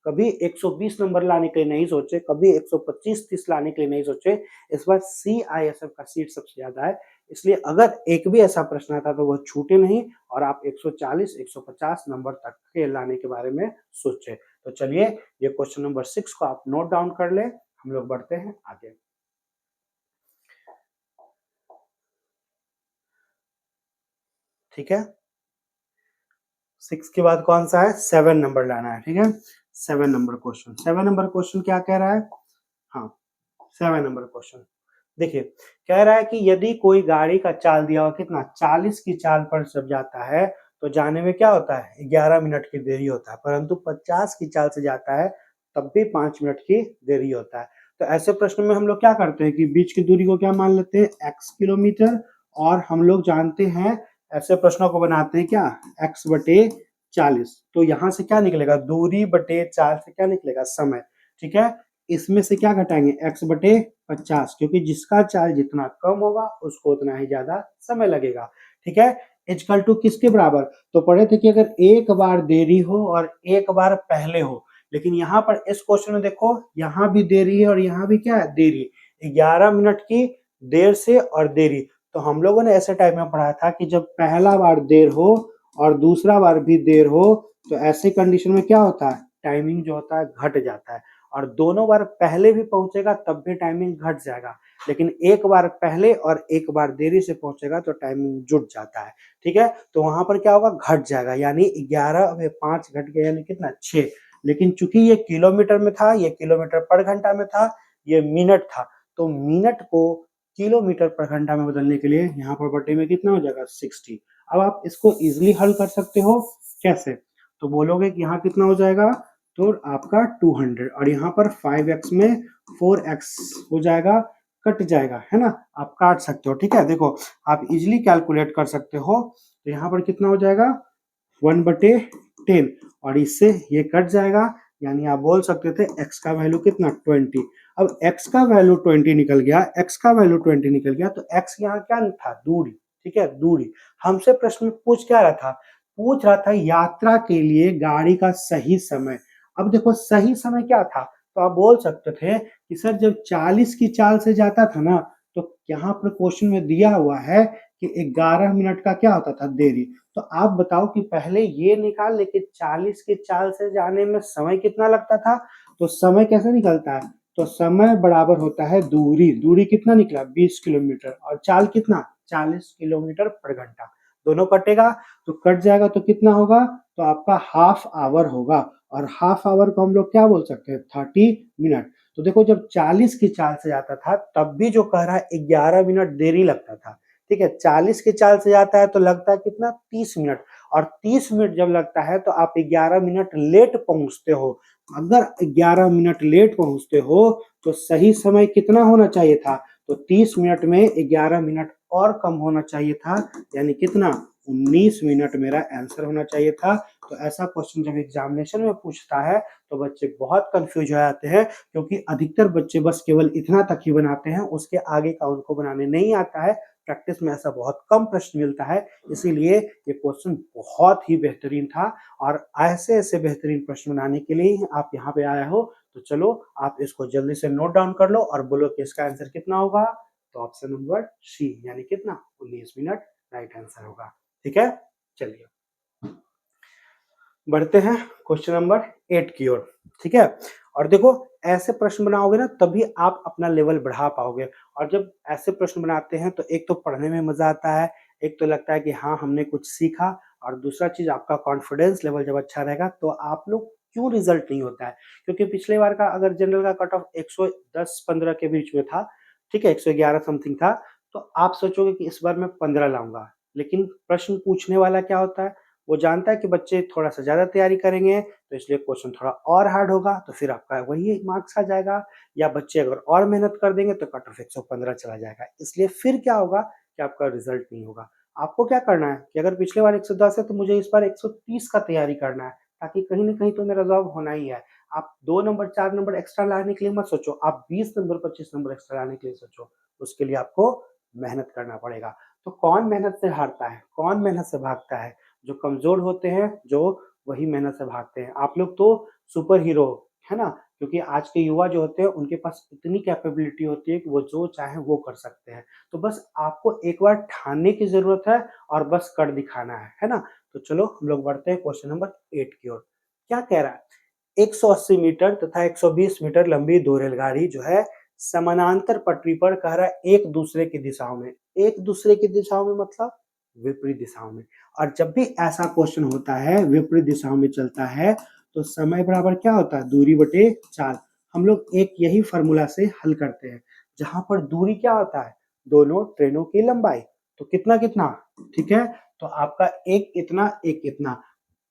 A: कभी 120 नंबर लाने के लिए नहीं सोचे, कभी 125-30 लाने के लिए नहीं सोचे। इस बार सीआईएसएफ का सीट सबसे ज्यादा है, इसलिए अगर एक भी ऐसा प्रश्न आता तो वह छूटे नहीं, और आप 140-150 नंबर तक के लाने के बारे में सोचे। तो चलिए ये क्वेश्चन नंबर 6 को आप नोट डाउन कर ले, हम लोग बढ़ते हैं आगे। ठीक है, 6 के बाद कौन सा है, 7 नंबर लाना है, ठीक है। 7 नंबर क्वेश्चन, 7 नंबर क्वेश्चन क्या कह रहा है, हाँ 7 नंबर क्वेश्चन देखिए, कह रहा है कि यदि कोई गाड़ी का चाल दिया हुआ कितना 40 की चाल पर जब जाता है तो जाने में क्या होता है, 11 मिनट की देरी होता है, परंतु 50 की चाल से जाता है तब भी 5 मिनट की देरी होता है। तो ऐसे प्रश्न में हम लोग क्या करते हैं कि बीच की दूरी को क्या मान लेते हैं, x किलोमीटर, और हम लोग जानते हैं ऐसे प्रश्नों को बनाते हैं क्या, x बटे 40। तो यहाँ से क्या निकलेगा, दूरी बटे 4 से क्या निकलेगा, समय, ठीक है। इसमें से क्या घटाएंगे, x बटे 50, क्योंकि जिसका चाल जितना कम होगा उसको उतना ही ज्यादा समय लगेगा, ठीक है। इक्वल टू किसके बराबर? तो पढ़े थे कि अगर एक बार देरी हो और एक बार पहले हो, लेकिन यहाँ पर इस क्वेश्चन में देखो यहाँ भी देरी है और यहाँ भी क्या है देरी, 11 मिनट की देर से और देरी। तो हम लोगों ने ऐसे टाइप में पढ़ा था कि जब पहला बार देर हो और दूसरा बार भी देर हो तो ऐसे कंडीशन में क्या होता है, टाइमिंग जो होता है घट जाता है, और दोनों बार पहले भी पहुंचेगा तब भी टाइमिंग घट जाएगा, लेकिन एक बार पहले और एक बार देरी से पहुंचेगा तो टाइमिंग जुट जाता है। ठीक है, तो वहां पर क्या होगा, घट जाएगा, यानी 11 में 5 घट गया, यानी कितना 6। लेकिन चूंकि ये किलोमीटर में था, ये किलोमीटर पर घंटा में था, ये मिनट था, तो मिनट को किलोमीटर पर घंटा में बदलने के लिए यहाँ पर बटे में कितना हो जाएगा 60। अब आप इसको इजिली हल कर सकते हो, कैसे? तो बोलोगे कि यहाँ कितना हो जाएगा, तो आपका 200 और यहाँ पर 5x में 4x हो जाएगा, कट जाएगा, है ना, आप काट सकते हो। ठीक है, देखो आप इजिली कैलकुलेट कर सकते हो, तो यहाँ पर कितना हो जाएगा 1/10 और इससे ये कट जाएगा, यानी आप बोल सकते थे x का वैल्यू कितना 20। अब x का वैल्यू 20 निकल गया, x का वैल्यू 20 निकल गया, तो x यहाँ क्या था, दूरी। ठीक है, दूरी। हमसे प्रश्न में पूछ क्या रहा था, पूछ रहा था यात्रा के लिए गाड़ी का सही समय। अब देखो सही समय क्या था, तो आप बोल सकते थे कि सर जब 40 की चाल से जाता था ना, तो यहाँ पर क्वेश्चन में दिया हुआ है कि 11 मिनट का क्या होता था, देरी। तो आप बताओ कि पहले ये निकाल, लेकिन 40 की चाल से जाने में समय कितना लगता था, तो समय कैसे निकलता है, तो समय बराबर होता है दूरी। दूरी कितना निकला 20 किलोमीटर और चाल कितना 40 किलोमीटर पर घंटा। दोनों कटेगा तो कट जाएगा, तो कितना होगा, तो आपका हाफ आवर होगा, और हाफ आवर को हम लोग क्या बोल सकते हैं 30 मिनट। तो देखो जब 40 की चाल से जाता था तब भी जो कह रहा है 11 मिनट देरी लगता था। ठीक है, 40 की चाल से जाता है तो लगता है कितना 30 मिनट, और 30 मिनट जब लगता है तो आप 11 मिनट लेट पहुंचते हो। अगर 11 मिनट लेट पहुंचते हो तो सही समय कितना होना चाहिए था, तो 30 मिनट में 11 मिनट और कम होना चाहिए था, यानी कितना 19 मिनट मेरा आंसर होना चाहिए था। तो ऐसा क्वेश्चन जब एग्जामिनेशन में पूछता है तो बच्चे बहुत कंफ्यूज हो जाते हैं, क्योंकि अधिकतर बच्चे बस केवल इतना तक ही बनाते हैं, उसके आगे का उनको बनाने नहीं आता है। प्रैक्टिस में ऐसा बहुत कम प्रश्न मिलता है, इसीलिए ये क्वेश्चन बहुत ही बेहतरीन था, और ऐसे ऐसे बेहतरीन प्रश्न बनाने के लिए ही आप यहाँ पे आए हो। तो चलो आप इसको जल्दी से नोट डाउन कर लो और बोलो कि इसका आंसर कितना होगा, तो ऑप्शन नंबर सी, यानी कितना 19 मिनट राइट आंसर होगा। ठीक है, चलिए बढ़ते हैं क्वेश्चन नंबर 8 की ओर। ठीक है, और देखो ऐसे प्रश्न बनाओगे ना तभी आप अपना लेवल बढ़ा पाओगे, और जब ऐसे प्रश्न बनाते हैं तो एक तो पढ़ने में मजा आता है, एक तो लगता है कि हाँ हमने कुछ सीखा, और दूसरा चीज आपका कॉन्फिडेंस लेवल जब अच्छा रहेगा तो आप लोग क्यों रिजल्ट नहीं होता है, क्योंकि पिछले बार का अगर जनरल का कट ऑफ 110-15 के बीच में था, ठीक है 111 समथिंग था, तो आप सोचोगे कि इस बार मैं 15 लाऊंगा, लेकिन प्रश्न पूछने वाला क्या होता है, वो जानता है कि बच्चे थोड़ा सा ज़्यादा तैयारी करेंगे तो इसलिए क्वेश्चन थोड़ा और हार्ड होगा, तो फिर आपका वही मार्क्स आ जाएगा, या बच्चे अगर और मेहनत कर देंगे तो कट ऑफ 115 चला जाएगा, इसलिए फिर क्या होगा कि आपका रिजल्ट नहीं होगा। आपको क्या करना है कि अगर पिछले बार 110 है तो मुझे इस बार 130 का तैयारी करना है, ताकि कहीं न कहीं तो मेरा जॉब होना ही है। आप 2 नंबर 4 नंबर एक्स्ट्रा लाने के लिए मत सोचो, आप 20 नंबर 25 नंबर एक्स्ट्रा लाने के लिए सोचो, उसके लिए आपको मेहनत करना पड़ेगा। तो कौन मेहनत से हारता है, कौन मेहनत से भागता है, जो कमज़ोर होते हैं, जो वही मेहनत से भागते हैं। आप लोग तो सुपर हीरो हो, है ना? क्योंकि आज के युवा जो होते हैं उनके पास इतनी कैपेबिलिटी होती है कि वो जो चाहें वो कर सकते हैं। तो बस आपको एक बार ठानने की ज़रूरत है और बस कर दिखाना है ना? तो चलो हम लोग बढ़ते हैं क्वेश्चन नंबर 8 की ओर। क्या कह रहा है? 180 मीटर तथा 120 मीटर लंबी 2 रेलगाड़ी जो है समानांतर पटरी पर कह रहा है एक दूसरे की दिशाओं में। एक दूसरे की दिशाओं में मतलब विपरीत दिशाओं में। और जब भी ऐसा क्वेश्चन होता है विपरीत दिशाओं में चलता है तो समय बराबर क्या होता है, दूरी बटे चाल। हम लोग एक यही फार्मूला से हल करते हैं, जहां पर दूरी क्या होता है, दोनों ट्रेनों की लंबाई। तो कितना कितना, ठीक है, तो आपका एक इतना एक इतना,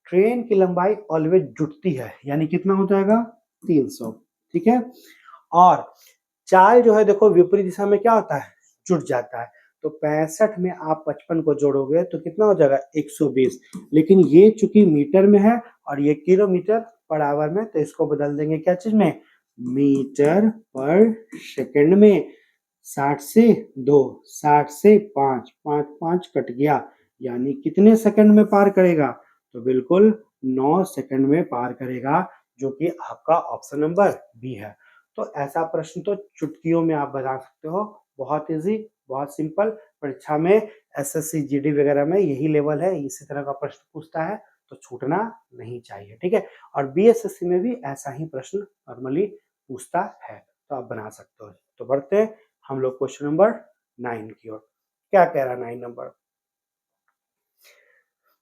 A: ट्रेन की लंबाई ऑलवेज जुटती है, यानी कितना हो जाएगा 300। ठीक है, और चाल जो है देखो विपरीत दिशा में क्या होता है, जुट जाता है। तो 65 में आप 55 को जोड़ोगे तो कितना हो जाएगा 120, लेकिन ये चूंकि मीटर में है और ये किलोमीटर पर आवर में, तो इसको बदल देंगे क्या चीज में, मीटर पर सेकंड में। 60 से 2, 60 से 5, 5 5 कट गया, यानी कितने सेकंड में पार करेगा? तो बिल्कुल 9 सेकंड में पार करेगा, जो कि आपका ऑप्शन नंबर बी है। तो ऐसा प्रश्न तो चुटकियों में आप बता सकते हो, बहुत ईजी, बहुत सिंपल। परीक्षा में एसएससी जीडी वगैरह में यही लेवल है, इसी तरह का प्रश्न पूछता है, तो छूटना नहीं चाहिए, ठीक है। और बीएसएससी में भी ऐसा ही प्रश्न नॉर्मली पूछता है, तो आप बना सकते हो। तो बढ़ते हैं हम लोग क्वेश्चन नंबर 9 की ओर। क्या कह रहा है 9 नंबर?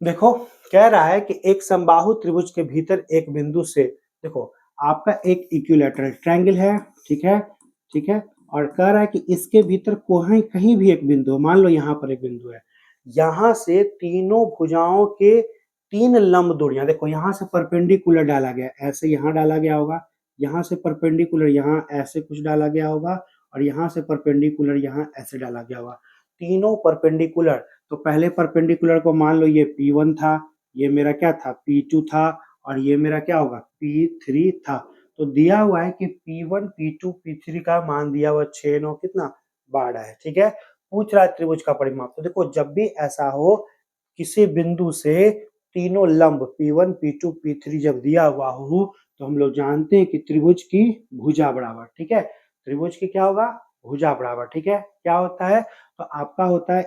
A: देखो, कह रहा है कि एक समबाहु त्रिभुज के भीतर एक बिंदु से, देखो आपका एक इक्विलैटरल ट्रायंगल है, ठीक है, ठीक है, और कह रहा है कि इसके भीतर कोई कहीं भी एक बिंदु, मान लो यहाँ पर एक बिंदु है, यहाँ से तीनों भुजाओं के 3 लंब दूरियां, देखो यहाँ से परपेंडिकुलर डाला गया, ऐसे यहाँ डाला गया होगा, यहाँ से परपेंडिकुलर यहाँ ऐसे कुछ डाला गया होगा, और यहाँ से परपेंडिकुलर यहाँ ऐसे डाला गया होगा, तीनों परपेंडिकुलर। तो पहले परपेंडिकुलर को मान लो ये P1 था, ये मेरा क्या था P2 था, और ये मेरा क्या होगा P3 था। तो दिया हुआ है कि P1 P2 P3 का मान दिया हुआ 6 9 कितना 12 है, ठीक है। पूछ रहा है त्रिभुज का परिमाप। तो देखो जब भी ऐसा हो, किसी बिंदु से तीनों लंब P1 P2 P3 जब दिया हुआ हो, तो हम लोग जानते हैं कि त्रिभुज की भुजा बराबर, ठीक है, त्रिभुज की क्या होगा भुजा बराबर, ठीक है। क्या होता है? तो आपका होता है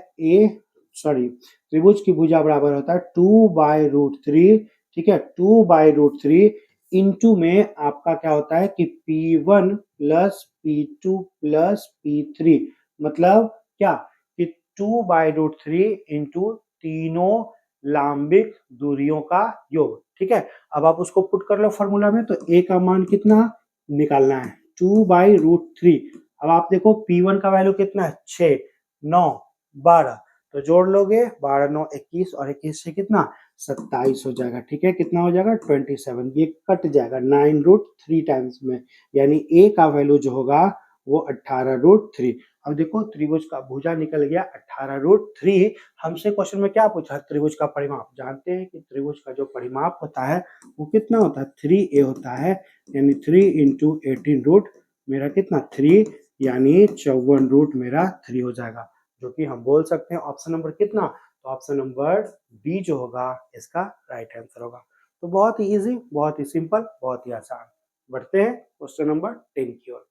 A: त्रिभुज की भुजा बराबर होता है 2/√3, ठीक है, 2/√3 इंटू में आपका क्या होता है कि P1 plus P2 plus P3, मतलब क्या कि 2/√3 इंटू तीनों लांबिक दूरियों का योग, ठीक है। अब आप उसको पुट कर लो फॉर्मूला में, तो a का मान कितना निकालना है 2/√3। अब आप देखो P1 का वैल्यू कितना है 6 9 12, तो जोड़ लोगे 12 9 21, और 21 से कितना 27 हो जाएगा, ठीक है। कितना हो जाएगा 27, ये कट जाएगा 9√3 टाइम्स में, यानी a का वैल्यू जो होगा वो 18√3। अब देखो त्रिभुज का भुजा निकल गया 18√3। हमसे क्वेश्चन में क्या पूछा? त्रिभुज का परिमाप। जानते हैं कि त्रिभुज का जो परिमाप होता है वो कितना होता है 3a होता है, यानी 3 इंटू 18 मेरा कितना 3, यानी 54 रूट मेरा 3 हो जाएगा, जो कि हम बोल सकते हैं ऑप्शन नंबर कितना, तो ऑप्शन नंबर बी जो होगा इसका राइट आंसर होगा। तो बहुत ही इजी, बहुत ही सिंपल, बहुत ही आसान। बढ़ते हैं क्वेश्चन नंबर 10 की ओर।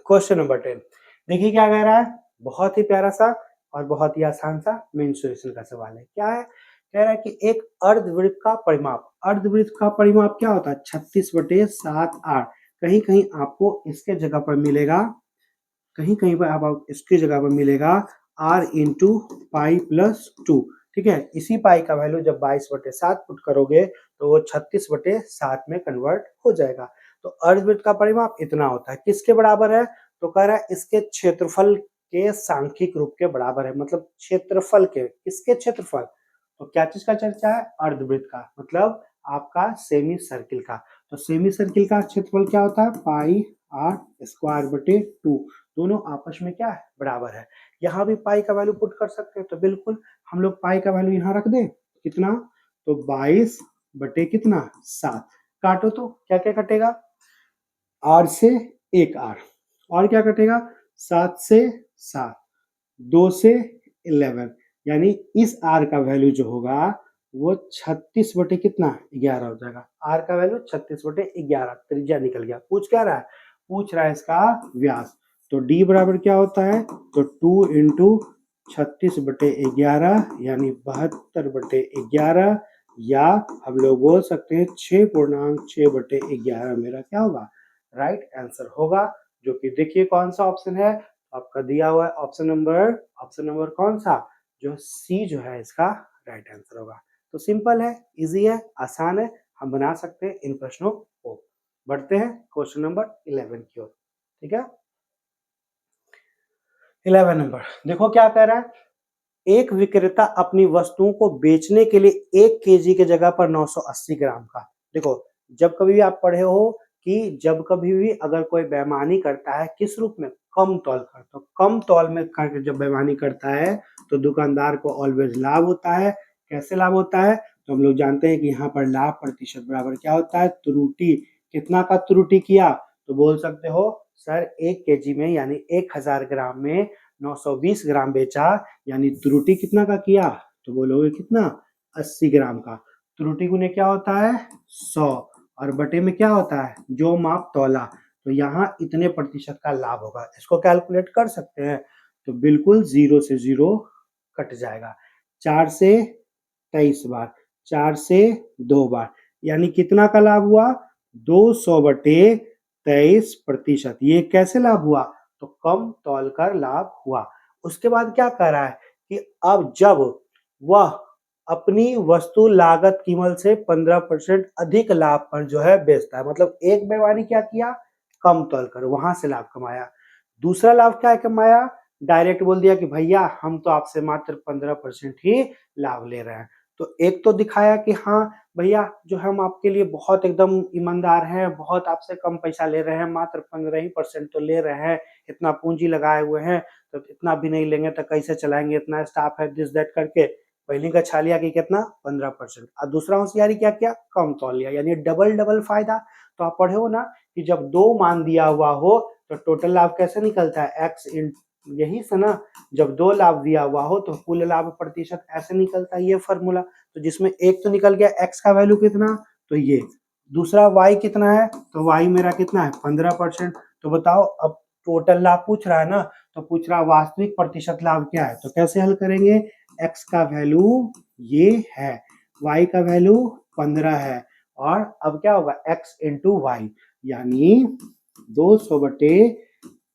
A: क्वेश्चन नंबर 10 देखिए क्या कह रहा है, बहुत ही प्यारा सा और बहुत ही आसान सा मेंसुरेशन का सवाल है। क्या है? कह रहा है कि एक अर्धवृत्त का परिमाप, अर्धवृत्त का परिमाप क्या होता है 36/7/8। कहीं कहीं आपको इसके जगह पर मिलेगा, कहीं कहीं पर आप इसकी जगह पर मिलेगा r इंटू पाई प्लस 2, ठीक है। इसी पाई का वैल्यू जब 22/7 पुट करोगे तो वो 36/7 में कन्वर्ट हो जाएगा। तो अर्धवृत्त का परिमाप इतना होता है, किसके बराबर है? तो कह रहा है इसके क्षेत्रफल के सांख्यिक रूप के बराबर है, मतलब क्षेत्रफल के, किसके क्षेत्रफल? तो क्या चीज का चर्चा है? अर्धवृत्त का, मतलब आपका सेमी सर्किल का। तो सेमी सर्किल का क्षेत्रफल क्या होता है पाई r स्क्वायर बटे 2, दोनों आपस में क्या है बराबर है। यहाँ भी पाई का वैल्यू पुट कर सकते हैं, तो बिल्कुल हम लोग पाई का वैल्यू यहाँ रख दें, कितना, तो 22 बटे कितना 7, काटो तो क्या क्या कटेगा, r से एक r, और क्या कटेगा 7 से 7, 2 से 11, यानी इस r का वैल्यू जो होगा वो 36 बटे कितना 11 हो जाएगा। r का वैल्यू 36/11, त्रिज्या निकल गया। पूछ क्या रहा है? पूछ रहा है इसका व्यास। तो d बराबर क्या होता है, तो 2 इंटू 36/11, यानी 72/11, या हम लोग बोल सकते हैं 6.6/11 मेरा क्या होगा राइट आंसर होगा, जो कि देखिए कौन सा ऑप्शन है आपका दिया हुआ है, ऑप्शन नंबर कौन सा, जो सी जो है इसका राइट आंसर होगा। तो सिंपल है, इजी है, आसान है, हम बना सकते हैं इन प्रश्नों को। बढ़ते हैं क्वेश्चन नंबर 11 की ओर, ठीक है। 11 नंबर देखो क्या कह रहा है, एक विक्रेता अपनी वस्तुओं को बेचने के लिए 1 केजी के जगह पर 980 ग्राम का, देखो जब कभी भी आप पढ़े हो कि जब कभी भी अगर कोई बेईमानी करता है किस रूप में, कम तौल कर, तो कम तौल में करके जब बेईमानी करता है तो दुकानदार को ऑलवेज लाभ होता है। कैसे लाभ होता है? तो हम लोग जानते हैं कि यहाँ पर लाभ प्रतिशत बराबर क्या होता है त्रुटि, कितना का त्रुटि किया, तो बोल सकते हो सर 1 केजी में यानी 1000 ग्राम में 920 ग्राम बेचा, यानी त्रुटि कितना का किया, तो बोलोगे कितना, 80 ग्राम का। त्रुटि गुने क्या होता है, 100, और बटे में क्या होता है, जो माप तौला, तो यहाँ इतने प्रतिशत का लाभ होगा। इसको कैलकुलेट कर सकते हैं, तो बिल्कुल 0 से 0 कट जाएगा। 4 से 23 बार, 4 से 2 बार, यानी कितना का लाभ हुआ, 200 बटे 23%। ये कैसे लाभ हुआ, तो कम तौल कर लाभ हुआ। उसके बाद क्या कह रहा है कि अब जब वह अपनी वस्तु लागत कीमत से 15% अधिक लाभ पर जो है बेचता है, मतलब एक बेईमानी क्या किया, कम तौल कर वहां से लाभ कमाया। दूसरा लाभ क्या कमाया, डायरेक्ट बोल दिया कि भैया हम तो आपसे मात्र 15% ही लाभ ले रहे हैं। तो एक तो दिखाया कि हाँ भैया जो हम आपके लिए बहुत एकदम ईमानदार हैं, बहुत आपसे कम पैसा ले रहे हैं, मात्र 15% तो ले रहे हैं, इतना पूंजी लगाए हुए हैं, तो इतना भी नहीं लेंगे तो कैसे चलाएंगे, इतना स्टाफ है, दिस दैट करके पहले का छा लिया कि कितना 15%। और दूसरा होशियारी क्या किया, कम तौल लिया, यानी डबल डबल फायदा। तो आप पढ़े हो ना कि जब दो मान दिया हुआ हो तो टोटल लाभ कैसे निकलता है, एक्स इन, यही से ना, जब दो लाभ दिया हुआ हो तो कुल लाभ प्रतिशत ऐसे निकलता है, ये फॉर्मूला। तो जिसमें एक तो निकल गया एक्स का वैल्यू कितना, तो ये, दूसरा वाई कितना है, तो वाई मेरा कितना है 15%। तो बताओ अब टोटल लाभ पूछ रहा है ना, तो पूछ रहा वास्तविक प्रतिशत लाभ क्या है, तो कैसे हल करेंगे, एक्स का वैल्यू ये है, वाई का वैल्यू 15 है, और अब क्या होगा एक्स इंटू वाई, यानी 200 बटे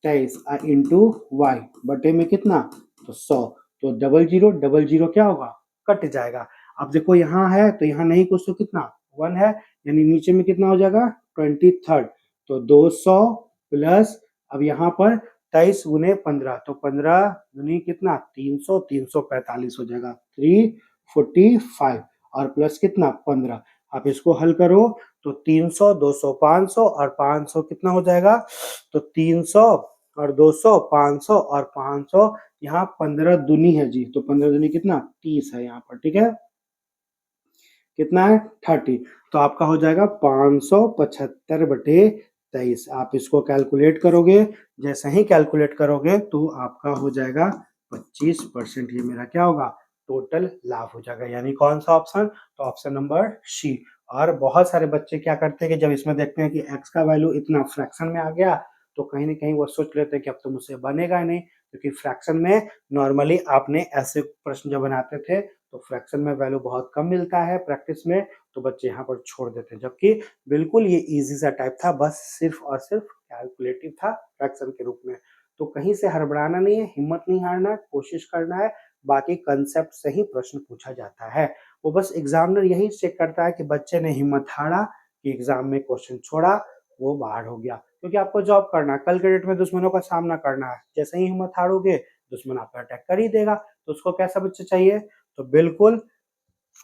A: 23 इंटू वाई बटे में कितना, तो 100, तो डबल जीरो क्या होगा, कट जाएगा। अब देखो यहाँ है तो यहाँ नहीं कुछ, तो कितना 1 है, यानी नीचे में कितना हो जाएगा 23, तो 200 प्लस, अब यहाँ पर 23 गुने 15, तो 15 गुनी कितना 300, 345 हो जाएगा, 345, और प्लस कितना 15। आप इसको हल करो तो 300, 200, 500, और 500 कितना हो जाएगा, तो 300 और 200, 500 और 500, यहाँ 15 दूनी है जी, तो 15 दूनी कितना 30 है यहाँ पर, ठीक है, कितना है 30, तो आपका हो जाएगा 575 बटे 23। आप इसको कैलकुलेट करोगे, जैसे ही कैलकुलेट करोगे तो आपका हो जाएगा 25%, ये मेरा क्या होगा, टोटल लाभ हो जाएगा, यानी कौन सा ऑप्शन, तो ऑप्शन नंबर सी। और बहुत सारे बच्चे क्या करते हैं कि जब इसमें देखते हैं कि एक्स का वैल्यू इतना फ्रैक्शन में आ गया, तो कहीं ना कहीं वो सोच लेते हैं कि अब तो मुझसे बनेगा नहीं, क्योंकि फ्रैक्शन में नॉर्मली आपने ऐसे प्रश्न जब बनाते थे तो फ्रैक्शन में वैल्यू बहुत कम मिलता है प्रैक्टिस में, तो बच्चे यहाँ पर छोड़ देते हैं, जबकि बिल्कुल ये इजी सा टाइप था, बस सिर्फ और सिर्फ कैलकुलेटिव था फ्रैक्शन के रूप में। तो कहीं से हड़बड़ाना नहीं है, हिम्मत नहीं हारना है, कोशिश करना है, बाकी कंसेप्ट से ही प्रश्न पूछा जाता है। वो बस एग्जामिनर यही चेक करता है कि बच्चे ने हिम्मत हारा कि एग्जाम में क्वेश्चन छोड़ा, वो बाहर हो गया, क्योंकि आपको जॉब करना है, कल के डेट में दुश्मनों का सामना करना है, जैसे ही हिम्मत हारोगे दुश्मन आप पर अटैक कर ही देगा। तो उसको कैसा बच्चा चाहिए, तो बिल्कुल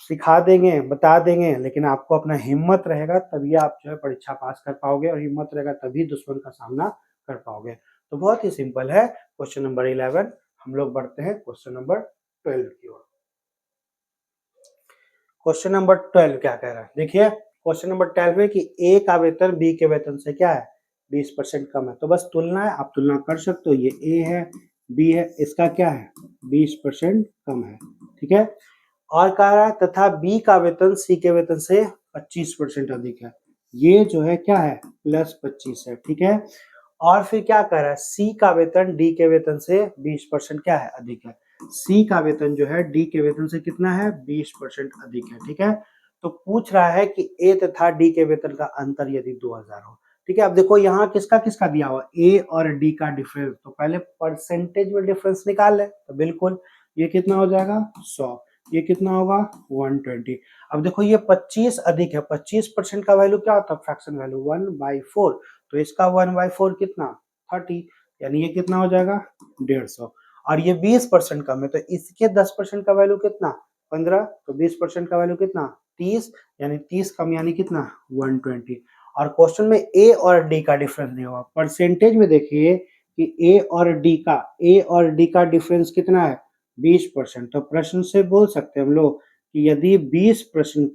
A: सिखा देंगे, बता देंगे, लेकिन आपको अपना हिम्मत रहेगा तभी आप जो है परीक्षा पास कर पाओगे, और हिम्मत रहेगा तभी दुश्मन का सामना कर पाओगे। तो बहुत ही सिंपल है क्वेश्चन नंबर 11। हम लोग बढ़ते हैं क्वेश्चन नंबर 12 की ओर। क्वेश्चन नंबर 12 क्या कह रहा है, देखिए क्वेश्चन नंबर 12 में कि ए का वेतन बी के वेतन से क्या है 20% कम है, तो बस तुलना है, आप तुलना कर सकते हो, ये ए है बी है, इसका क्या है 20% कम है, ठीक है। और कह रहा है तथा बी का वेतन सी के वेतन से 25% अधिक है, ये जो है क्या है +25 है, ठीक है। और फिर क्या कह रहा है, सी का वेतन डी के वेतन से 20% क्या है अधिक है, सी का वेतन जो है डी के वेतन से कितना है 20% अधिक है, ठीक है। तो पूछ रहा है कि ए तथा डी के वेतन का अंतर यदि 2000 हो, ठीक है। अब देखो यहाँ किसका किसका दिया हुआ, ए और डी का डिफरेंस, तो पहले परसेंटेज में डिफरेंस निकाल ले, तो बिल्कुल ये कितना हो जाएगा 100, ये कितना होगा 120। अब देखो ये 25 अधिक है, 25% का वैल्यू क्या होता है फ्रैक्शन वैल्यू 1/4, तो इसका 1/4 कितना 30, यानी ये कितना हो जाएगा 150। और ये 20% कम है, तो इसके 10% का वैल्यू कितना 15, तो 20% का वैल्यू कितना 30, यानी 30 कम यानी कितना 120। और क्वेश्चन में ए और डी का डिफरेंस दिया हुआ, परसेंटेज में देखिए कि ए और डी का डिफरेंस कितना है 20%, तो प्रश्न से बोल सकते हैं हम लोग कि यदि 20%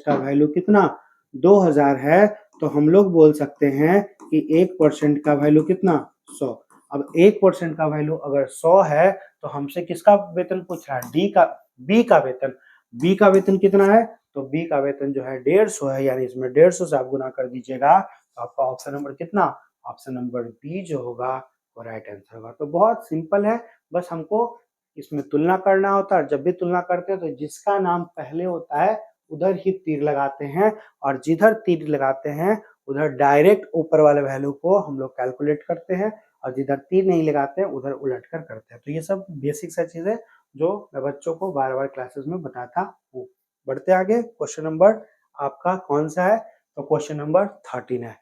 A: का वैल्यू कितना 2000 है, तो हम लोग बोल सकते हैं कि 1% का वैल्यू कितना 100, अब 1% का वैल्यू अगर 100 है तो हमसे किसका वेतन पूछ रहा है? बी का वेतन। बी का वेतन कितना है? तो बी का वेतन जो है 150 है, यानी इसमें 150 से आप गुना कर दीजिएगा तो आपका ऑप्शन नंबर कितना? ऑप्शन नंबर बी जो होगा वो राइट आंसर होगा। तो बहुत सिंपल है, बस हमको इसमें तुलना करना होता है और जब भी तुलना करते हैं तो जिसका नाम पहले होता है उधर ही तीर लगाते हैं और जिधर तीर लगाते हैं उधर डायरेक्ट ऊपर वाले वैल्यू को हम लोग कैलकुलेट करते हैं और जिधर तीर नहीं लगाते हैं उधर उलट कर करते हैं। तो ये सब बेसिक सा चीज़ है जो मैं बच्चों को बार-बार क्लासेस में बताता हूँ। बढ़ते आगे, क्वेश्चन नंबर आपका कौन सा है? तो क्वेश्चन नंबर 13 है।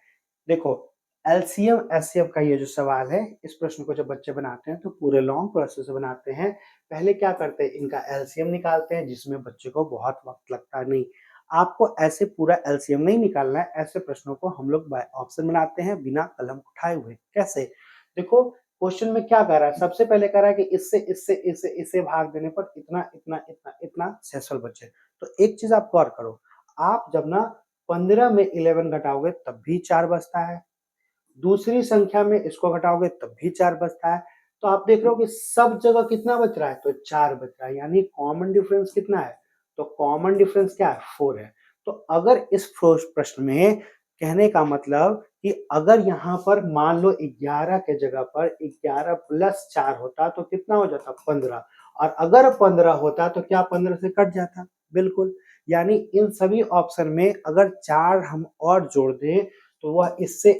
A: देखो, एलसीएम एचसीएफ का ये जो सवाल है, इस प्रश्न को जब बच्चे बनाते हैं तो पूरे लॉन्ग प्रोसेस से बनाते हैं। पहले क्या करते हैं, इनका एलसीएम निकालते हैं जिसमें बच्चे को बहुत वक्त लगता नहीं। आपको ऐसे पूरा एलसीएम नहीं निकालना है, ऐसे प्रश्नों को हम लोग बाय ऑप्शन बनाते हैं बिना कलम उठाए हुए। कैसे? देखो, क्वेश्चन में क्या कह रहा है, सबसे पहले कह रहा है कि इससे भाग देने पर इतना इतना इतना इतना शेषफल बचे। तो एक चीज आप गौर करो, आप जब ना 15 में 11 घटाओगे तब भी 4 बचता है, दूसरी संख्या में इसको घटाओगे तब भी 4 बचता है। तो आप देख रहे हो कि सब जगह कितना बच रहा है? तो 4 बच रहा है, यानी कॉमन डिफरेंस कितना है? तो कॉमन डिफरेंस क्या है? 4 है। तो अगर इस प्रश्न में कहने का मतलब कि अगर यहाँ पर मान लो 11 के जगह पर 11 प्लस 4 होता तो कितना हो जाता? 15। और अगर 15 होता तो क्या 15 से कट जाता? बिल्कुल। यानी इन सभी ऑप्शन में अगर 4 हम और जोड़ दें तो वह इससे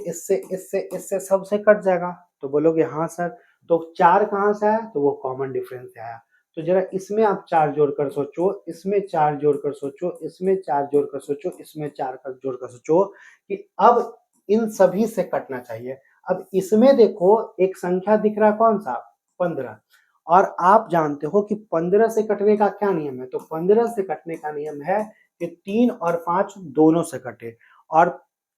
A: सबसे कट जाएगा। तो बोलोगे हाँ सर, तो 4 कहाँ से आया? तो वो कॉमन डिफरेंस से आया। तो जरा इसमें आप 4 जोड़कर सोचो, इसमें 4 जोड़कर सोचो, इसमें 4 जोड़कर सोचो, इसमें 4 का जोड़कर सोचो कि अब इन सभी से कटना चाहिए। अब इसमें देखो एक संख्या दिख रहा है कौन सा? 15। और आप जानते हो कि 15 से कटने का क्या नियम है? तो 15 से कटने का नियम है कि 3 और 5 दोनों से कटे। और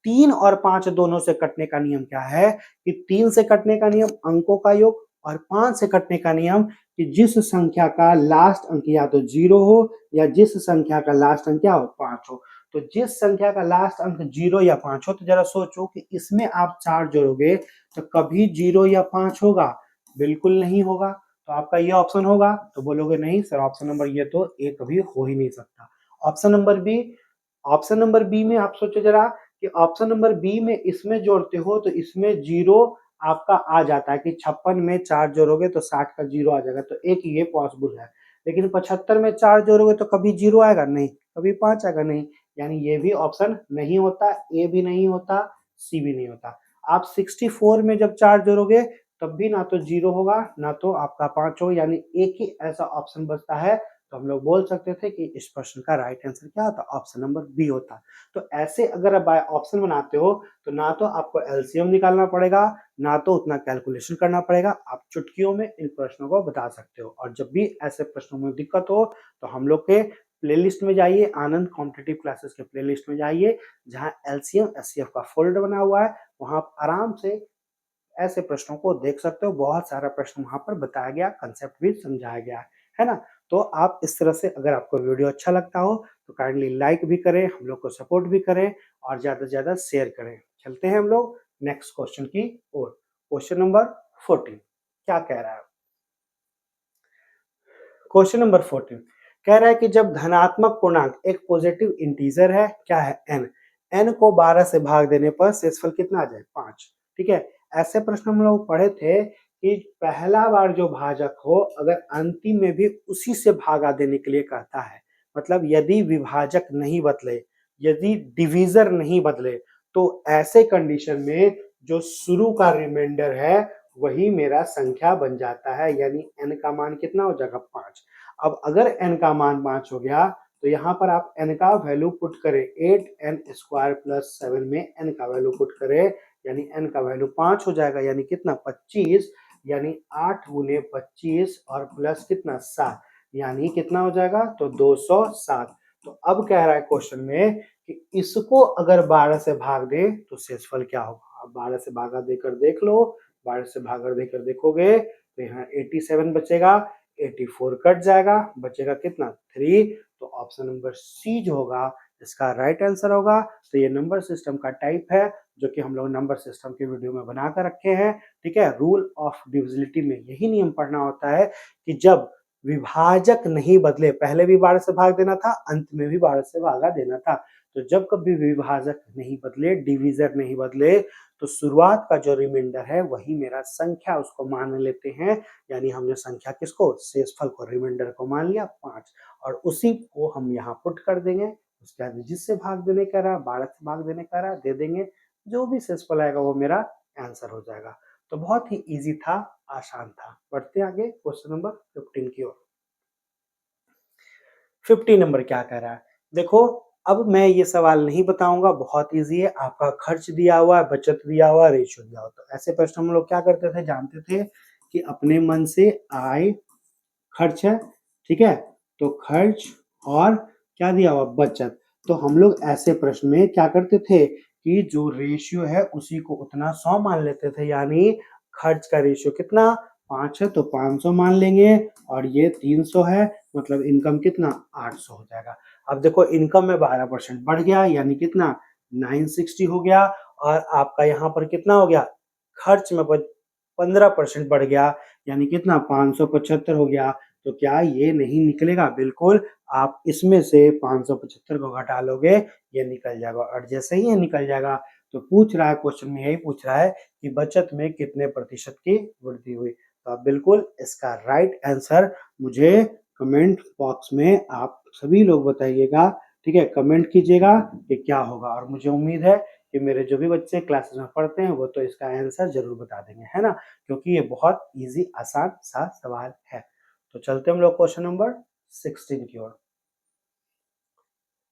A: 3 और 5 दोनों से कटने का नियम क्या है कि 3 से कटने का नियम अंकों का योग और 5 से कटने का नियम कि जिस संख्या का लास्ट अंक या तो 0 हो या जिस संख्या का लास्ट अंक क्या हो? 5 हो। तो जिस संख्या का लास्ट अंक 0 या 5 हो, तो जरा सोचो कि इसमें आप 4 जोड़ोगे तो कभी 0 या 5 होगा? बिल्कुल नहीं होगा। तो आपका ये ऑप्शन होगा? तो बोलोगे नहीं सर, ऑप्शन नंबर ये तो ए कभी हो ही नहीं सकता। Option number B, option number B में आप सोचो जरा कि ऑप्शन नंबर बी में इसमें जोड़ते हो तो इसमें 0 आपका आ जाता है कि 56 में 4 जोड़ोगे तो 60 का 0 आ जाएगा, तो एक ये पॉसिबल है। लेकिन 75 में 4 जोड़ोगे तो कभी 0 आएगा? नहीं। कभी 5 आएगा? नहीं। यानी ये भी ऑप्शन नहीं होता, ए भी नहीं होता, सी भी नहीं होता। आप 64 में जब 4 जोड़ोगे तब भी ना तो 0 होगा, ना तो आपका 5 होगा, यानी एक ही ऐसा ऑप्शन बचता है। तो हम लोग बोल सकते थे कि इस प्रश्न का राइट आंसर क्या होता? ऑप्शन नंबर बी होता। तो ऐसे अगर आप बाय ऑप्शन बनाते हो तो ना तो आपको एलसीएम निकालना पड़ेगा, ना तो उतना कैलकुलेशन करना पड़ेगा, आप चुटकियों में इन प्रश्नों को बता सकते हो। और जब भी ऐसे प्रश्नों में दिक्कत हो तो हम लोग के प्लेलिस्ट में जाइए, आनंद कॉम्पिटिटिव क्लासेस के प्लेलिस्ट में जाइए, जहाँ एलसीएम एचसीएफ का फोल्डर बना हुआ है, वहाँ आप आराम से ऐसे प्रश्नों को देख सकते हो। बहुत सारा प्रश्न वहाँ पर बताया गया, कंसेप्ट भी समझाया गया है ना? तो आप इस तरह से, अगर आपको वीडियो अच्छा लगता हो तो काइंडली लाइक भी करें, हम लोग को सपोर्ट भी करें और ज़्यादा से ज़्यादा शेयर करें। चलते हैं हम लोग नेक्स्ट क्वेश्चन की ओर। क्वेश्चन नंबर 14 क्या कह रहा है? क्वेश्चन नंबर 14 कह रहा है कि जब धनात्मक पूर्णांक एक पॉजिटिव इंटीजर है, क्या है? n, n को 12 से भाग देने पर शेषफल कितना आ जाए? 5। ठीक है, ऐसे प्रश्न हम लोग पढ़े थे कि पहला बार जो भाजक हो अगर अंतिम में भी उसी से भागा देने के लिए कहता है, मतलब यदि विभाजक नहीं बदले, यदि डिवीजर नहीं बदले, तो ऐसे कंडीशन में जो शुरू का रिमाइंडर है वही मेरा संख्या बन जाता है, यानी n का मान कितना हो जाएगा? 5। अब अगर n का मान 5 हो गया तो यहाँ पर आप n का वैल्यू पुट करें, 8n स्क्वायर प्लस 7 में n का वैल्यू पुट करें, यानी n का वैल्यू 5 हो जाएगा, यानी कितना? 25, यानी 8 गुने 25 और प्लस कितना? 7, यानी कितना हो जाएगा? तो 207। तो अब कह रहा है क्वेश्चन में कि इसको अगर 12 से भाग दे तो शेषफल क्या होगा? अब 12 से भागा देकर देख लो, 12 से भागा देकर देखोगे तो यहाँ 87 बचेगा, 84 कट जाएगा, बचेगा कितना? 3। तो ऑप्शन नंबर सी जो होगा इसका राइट आंसर होगा। तो ये नंबर सिस्टम का टाइप है जो कि हम लोग नंबर सिस्टम के वीडियो में बना कर रखे हैं। ठीक है, रूल ऑफ डिविजिबिलिटी में यही नियम पढ़ना होता है कि जब विभाजक नहीं बदले, पहले भी 12 से भाग देना था, अंत में भी 12 से भागा देना था। तो जब कभी विभाजक नहीं बदले, डिवीजर नहीं बदले, तो शुरुआत का जो रिमाइंडर है वही मेरा संख्या उसको मान लेते हैं। यानी हमने संख्या किसको, शेषफल को, रिमाइंडर को मान लिया 5 और उसी को हम यहाँ पुट कर देंगे। उसके बाद जिससे भाग देने का रहा, 12 से भाग देने का रहा, दे देंगे। जो भी शेषफल आएगा वो मेरा आंसर हो जाएगा। तो बहुत ही इजी था, आसान था। बढ़ते आगे क्वेश्चन नंबर 15 की ओर। 50 नंबर क्या कह रहा है, देखो अब मैं ये सवाल नहीं बताऊंगा, बहुत इजी है। आपका खर्च दिया हुआ है, बचत दिया हुआ है, रेशियो दिया हुआ। तो ऐसे प्रश्न हम लोग क्या करते थे, जानते थे कि अपने मन से आय खर्च है, ठीक है, तो खर्च और क्या दिया हुआ, बचत। तो हम लोग ऐसे प्रश्न में क्या करते थे कि जो रेशियो है उसी को उतना 100 मान लेते थे। यानी खर्च का रेशियो कितना, 5 है तो 500 मान लेंगे, और ये 300 है, मतलब इनकम कितना, 800 हो जाएगा। अब देखो इनकम में 12% बढ़ गया, यानी कितना, 960 हो गया। और आपका यहाँ पर कितना हो गया, खर्च में 15% बढ़ गया, यानी कितना, 575 हो गया। तो क्या ये नहीं निकलेगा, बिल्कुल आप इसमें से 575 को घटा लोगे, ये निकल जाएगा। और जैसे ही ये निकल जाएगा तो पूछ रहा है, क्वेश्चन में यही पूछ रहा है कि बचत में कितने प्रतिशत की वृद्धि हुई। तो आप बिल्कुल इसका राइट आंसर मुझे कमेंट बॉक्स में आप सभी लोग बताइएगा। ठीक है, कमेंट कीजिएगा कि क्या होगा, और मुझे उम्मीद है कि मेरे जो भी बच्चे क्लासेस में पढ़ते हैं वो तो इसका आंसर जरूर बता देंगे, है ना, क्योंकि ये बहुत इजी आसान सा सवाल है। तो चलते हम लोग क्वेश्चन नंबर 16 की ओर।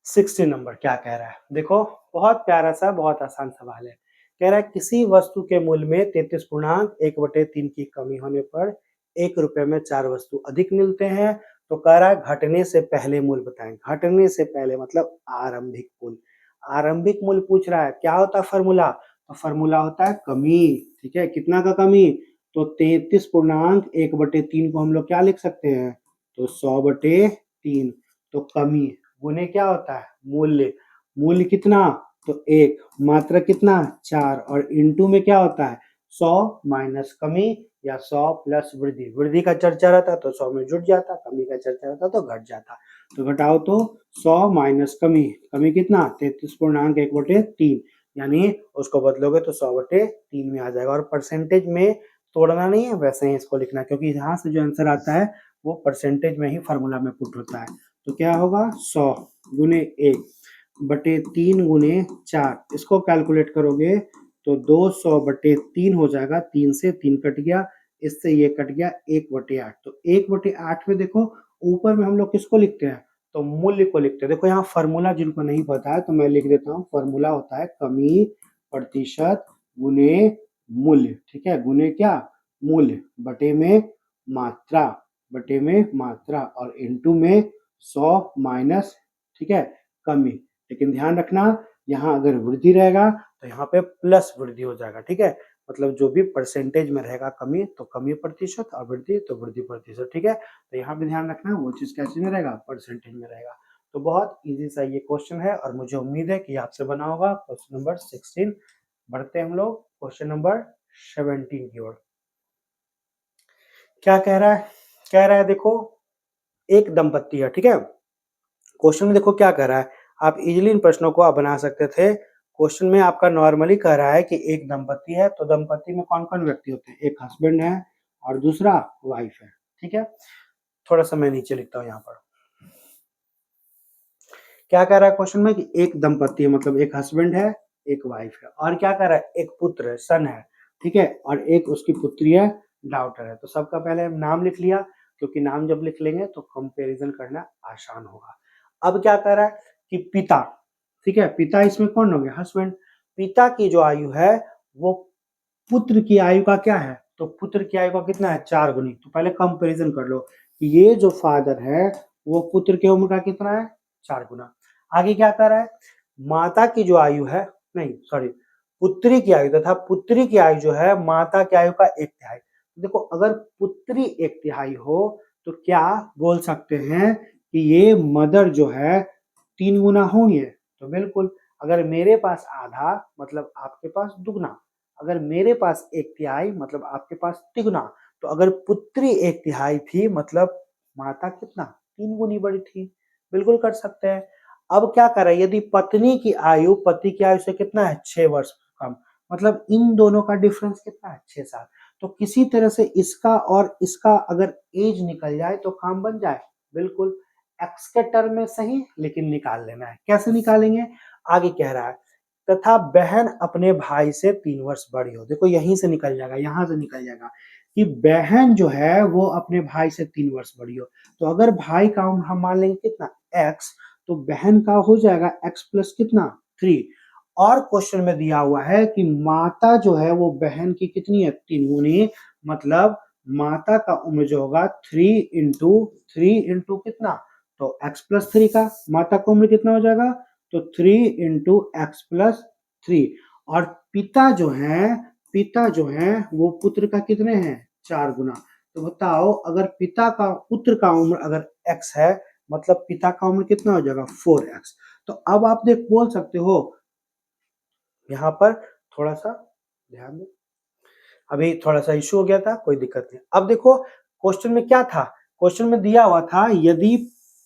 A: 16 नंबर क्या कह रहा है, देखो बहुत प्यारा सा, बहुत आसान सवाल है। कह रहा है किसी वस्तु के मूल्य में 33.1/3 की कमी होने पर 1 रुपए में 4 वस्तु अधिक मिलते हैं। तो कह रहा है घटने से पहले मूल्य बताएं। घटने से पहले मतलब आरंभिक मूल्य। आरंभिक मूल्य पूछ रहा है, क्या होता है फॉर्मूला, तो फॉर्मूला होता है कमी। ठीक है, कितना का कमी, तो 33.1/3 को हम लोग क्या लिख सकते हैं, तो 100/3। तो कमी गुने क्या होता है, मूल्य। मूल्य कितना, तो 1, मात्रा कितना, 4, और इनटू में क्या होता है, 100 माइनस कमी, या 100 प्लस वृद्धि। वृद्धि का चर्चा रहता तो 100 में जुड़ जाता, कमी का चर्चा रहता तो घट जाता। तो घटाओ तो 100 माइनस कमी, कमी कितना, 33.1/3, यानी उसको बदलोगे तो 100/3 में आ जाएगा। और परसेंटेज में तोड़ना नहीं है, वैसे ही इसको लिखना है, क्योंकि यहाँ से जो आंसर आता है वो परसेंटेज में ही फॉर्मूला में पुट होता है। तो क्या होगा, 100 गुने 1/3 गुने 4, इसको कैलकुलेट करोगे तो 200/3 हो जाएगा। 3 से 3 कट गया, इससे ये कट गया 1/8। तो 1/8 में देखो ऊपर में हम लोग किसको लिखते हैं, तो मूल्य को लिखते हैं। देखो यहाँ फॉर्मूला जिनको नहीं पता है तो मैं लिख देता हूँ, फॉर्मूला होता है कमी प्रतिशत गुने मूल्य। ठीक है, गुने क्या, मूल्य, बटे में मात्रा, बटे में मात्रा, और इनटू में 100 माइनस, ठीक है, कमी। लेकिन ध्यान रखना यहाँ अगर वृद्धि रहेगा तो यहाँ पे प्लस वृद्धि हो जाएगा। ठीक है, मतलब जो भी परसेंटेज में रहेगा कमी तो कमी प्रतिशत, और वृद्धि तो वृद्धि प्रतिशत। ठीक है, तो यहाँ पे ध्यान रखना वो चीज क्या चीज में रहेगा, परसेंटेज में रहेगा। तो बहुत इजी सा ये क्वेश्चन है और मुझे उम्मीद है कि आपसे बना होगा। Question number 16। बढ़ते हैं हम लोग क्वेश्चन नंबर 17 की ओर। क्या कह रहा है, कह रहा है देखो एक दंपत्ति है। ठीक है, क्वेश्चन में देखो क्या कह रहा है, आप इजीली इन प्रश्नों को आप बना सकते थे। क्वेश्चन में आपका नॉर्मली कह रहा है कि एक दंपत्ति है, तो दंपत्ति में कौन कौन व्यक्ति होते हैं, एक हस्बैंड है और दूसरा वाइफ है। ठीक है, थोड़ा सा मैं नीचे लिखता हूँ यहाँ पर। क्या कह रहा है क्वेश्चन में कि एक दंपत्ति है, मतलब एक हस्बैंड है, एक वाइफ है, और क्या कह रहा है, एक पुत्र है, सन है। ठीक है, और एक उसकी पुत्री है, डॉटर है। तो सबका पहले नाम लिख लिया, क्योंकि नाम जब लिख लेंगे तो कंपैरिजन करना आसान होगा। अब क्या कह रहा है कि पिता, ठीक है, पिता इसमें कौन हो गया, हस्बैंड। पिता की जो आयु है वो पुत्र की आयु का क्या है, तो पुत्र की आयु का कितना है, 4 गुनी। तो पहले कंपैरिजन कर लो कि ये जो फादर है वो पुत्र की उम्र का कितना है, 4 गुना। आगे क्या कर रहा है, माता की जो आयु है, नहीं सॉरी, पुत्री की आयु तथा पुत्री की आयु जो है माता की आयु का 1/3। देखो अगर पुत्री 1/3 हो तो क्या बोल सकते हैं कि ये मदर जो है 3 गुना होंगे। तो बिल्कुल, अगर मेरे पास आधा मतलब आपके पास दुगना, अगर मेरे पास 1/3 मतलब आपके पास तिगुना, तो अगर पुत्री 1/3 थी मतलब माता कितना 3 गुनी बड़ी थी। बिल्कुल कर सकते हैं। अब क्या करें, यदि पत्नी की आयु पति की आयु से कितना है 6 वर्ष कम, मतलब इन दोनों का डिफरेंस कितना है 6 साल। तो किसी तरह से इसका और इसका अगर एज निकल जाए तो काम बन जाए। बिल्कुल, एक्स के टर्म में सही लेकिन निकाल लेना है। कैसे निकालेंगे, आगे कह रहा है तथा बहन अपने भाई से 3 वर्ष बड़ी हो। देखो यहीं से निकल जाएगा, यहाँ से निकल जाएगा कि बहन जो है वो अपने भाई से 3 वर्ष बड़ी हो। तो अगर भाई का उम्र हम मान लेंगे कितना x, तो बहन का हो जाएगा x प्लस कितना 3। और क्वेश्चन में दिया हुआ है कि माता जो है वो बहन की कितनी है 3 गुनी, मतलब माता का उम्र जो होगा 3 इंटू कितना, तो x प्लस 3 का माता का उम्र कितना हो जाएगा, तो 3 इंटू x प्लस 3। और पिता जो है वो पुत्र का कितने हैं 4 गुना। तो बताओ अगर पिता का पुत्र का उम्र अगर x है मतलब पिता का उम्र कितना हो जाएगा 4x। तो अब आप देख बोल सकते हो, यहाँ पर थोड़ा सा ध्यान दो, अभी थोड़ा सा इश्यू हो गया था, कोई दिक्कत नहीं। अब देखो क्वेश्चन में क्या था, क्वेश्चन में दिया हुआ था यदि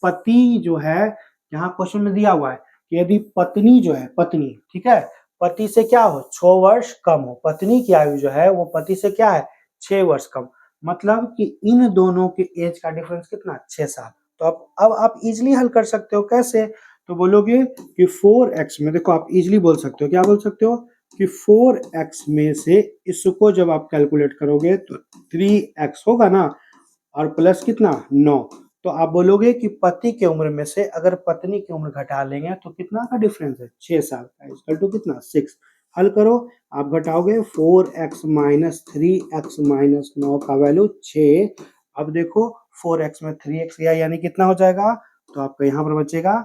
A: पति जो है, यहाँ क्वेश्चन में दिया हुआ है कि यदि पत्नी जो है पत्नी, ठीक है, पति से क्या हो 6 वर्ष कम हो, पत्नी की आयु जो है वो पति से क्या है 6 वर्ष कम, मतलब कि इन दोनों के एज का डिफरेंस कितना 6 साल। तो अब आप इजिली हल कर सकते हो। कैसे, तो बोलोगे कि 4x में, देखो आप इजिली बोल सकते हो, क्या बोल सकते हो कि 4x में से इसको जब आप कैलकुलेट करोगे तो 3x होगा ना, और प्लस कितना 9। तो आप बोलोगे कि पति की उम्र में से अगर पत्नी की उम्र घटा लेंगे तो कितना का डिफरेंस है 6 साल का, इक्वल टू कितना 6। हल करो, आप घटाओगे 4x माइनस 3x माइनस 9 का वैल्यू 6। अब देखो 4x में 3x गया यानी कितना हो जाएगा, तो आपका यहाँ पर बचेगा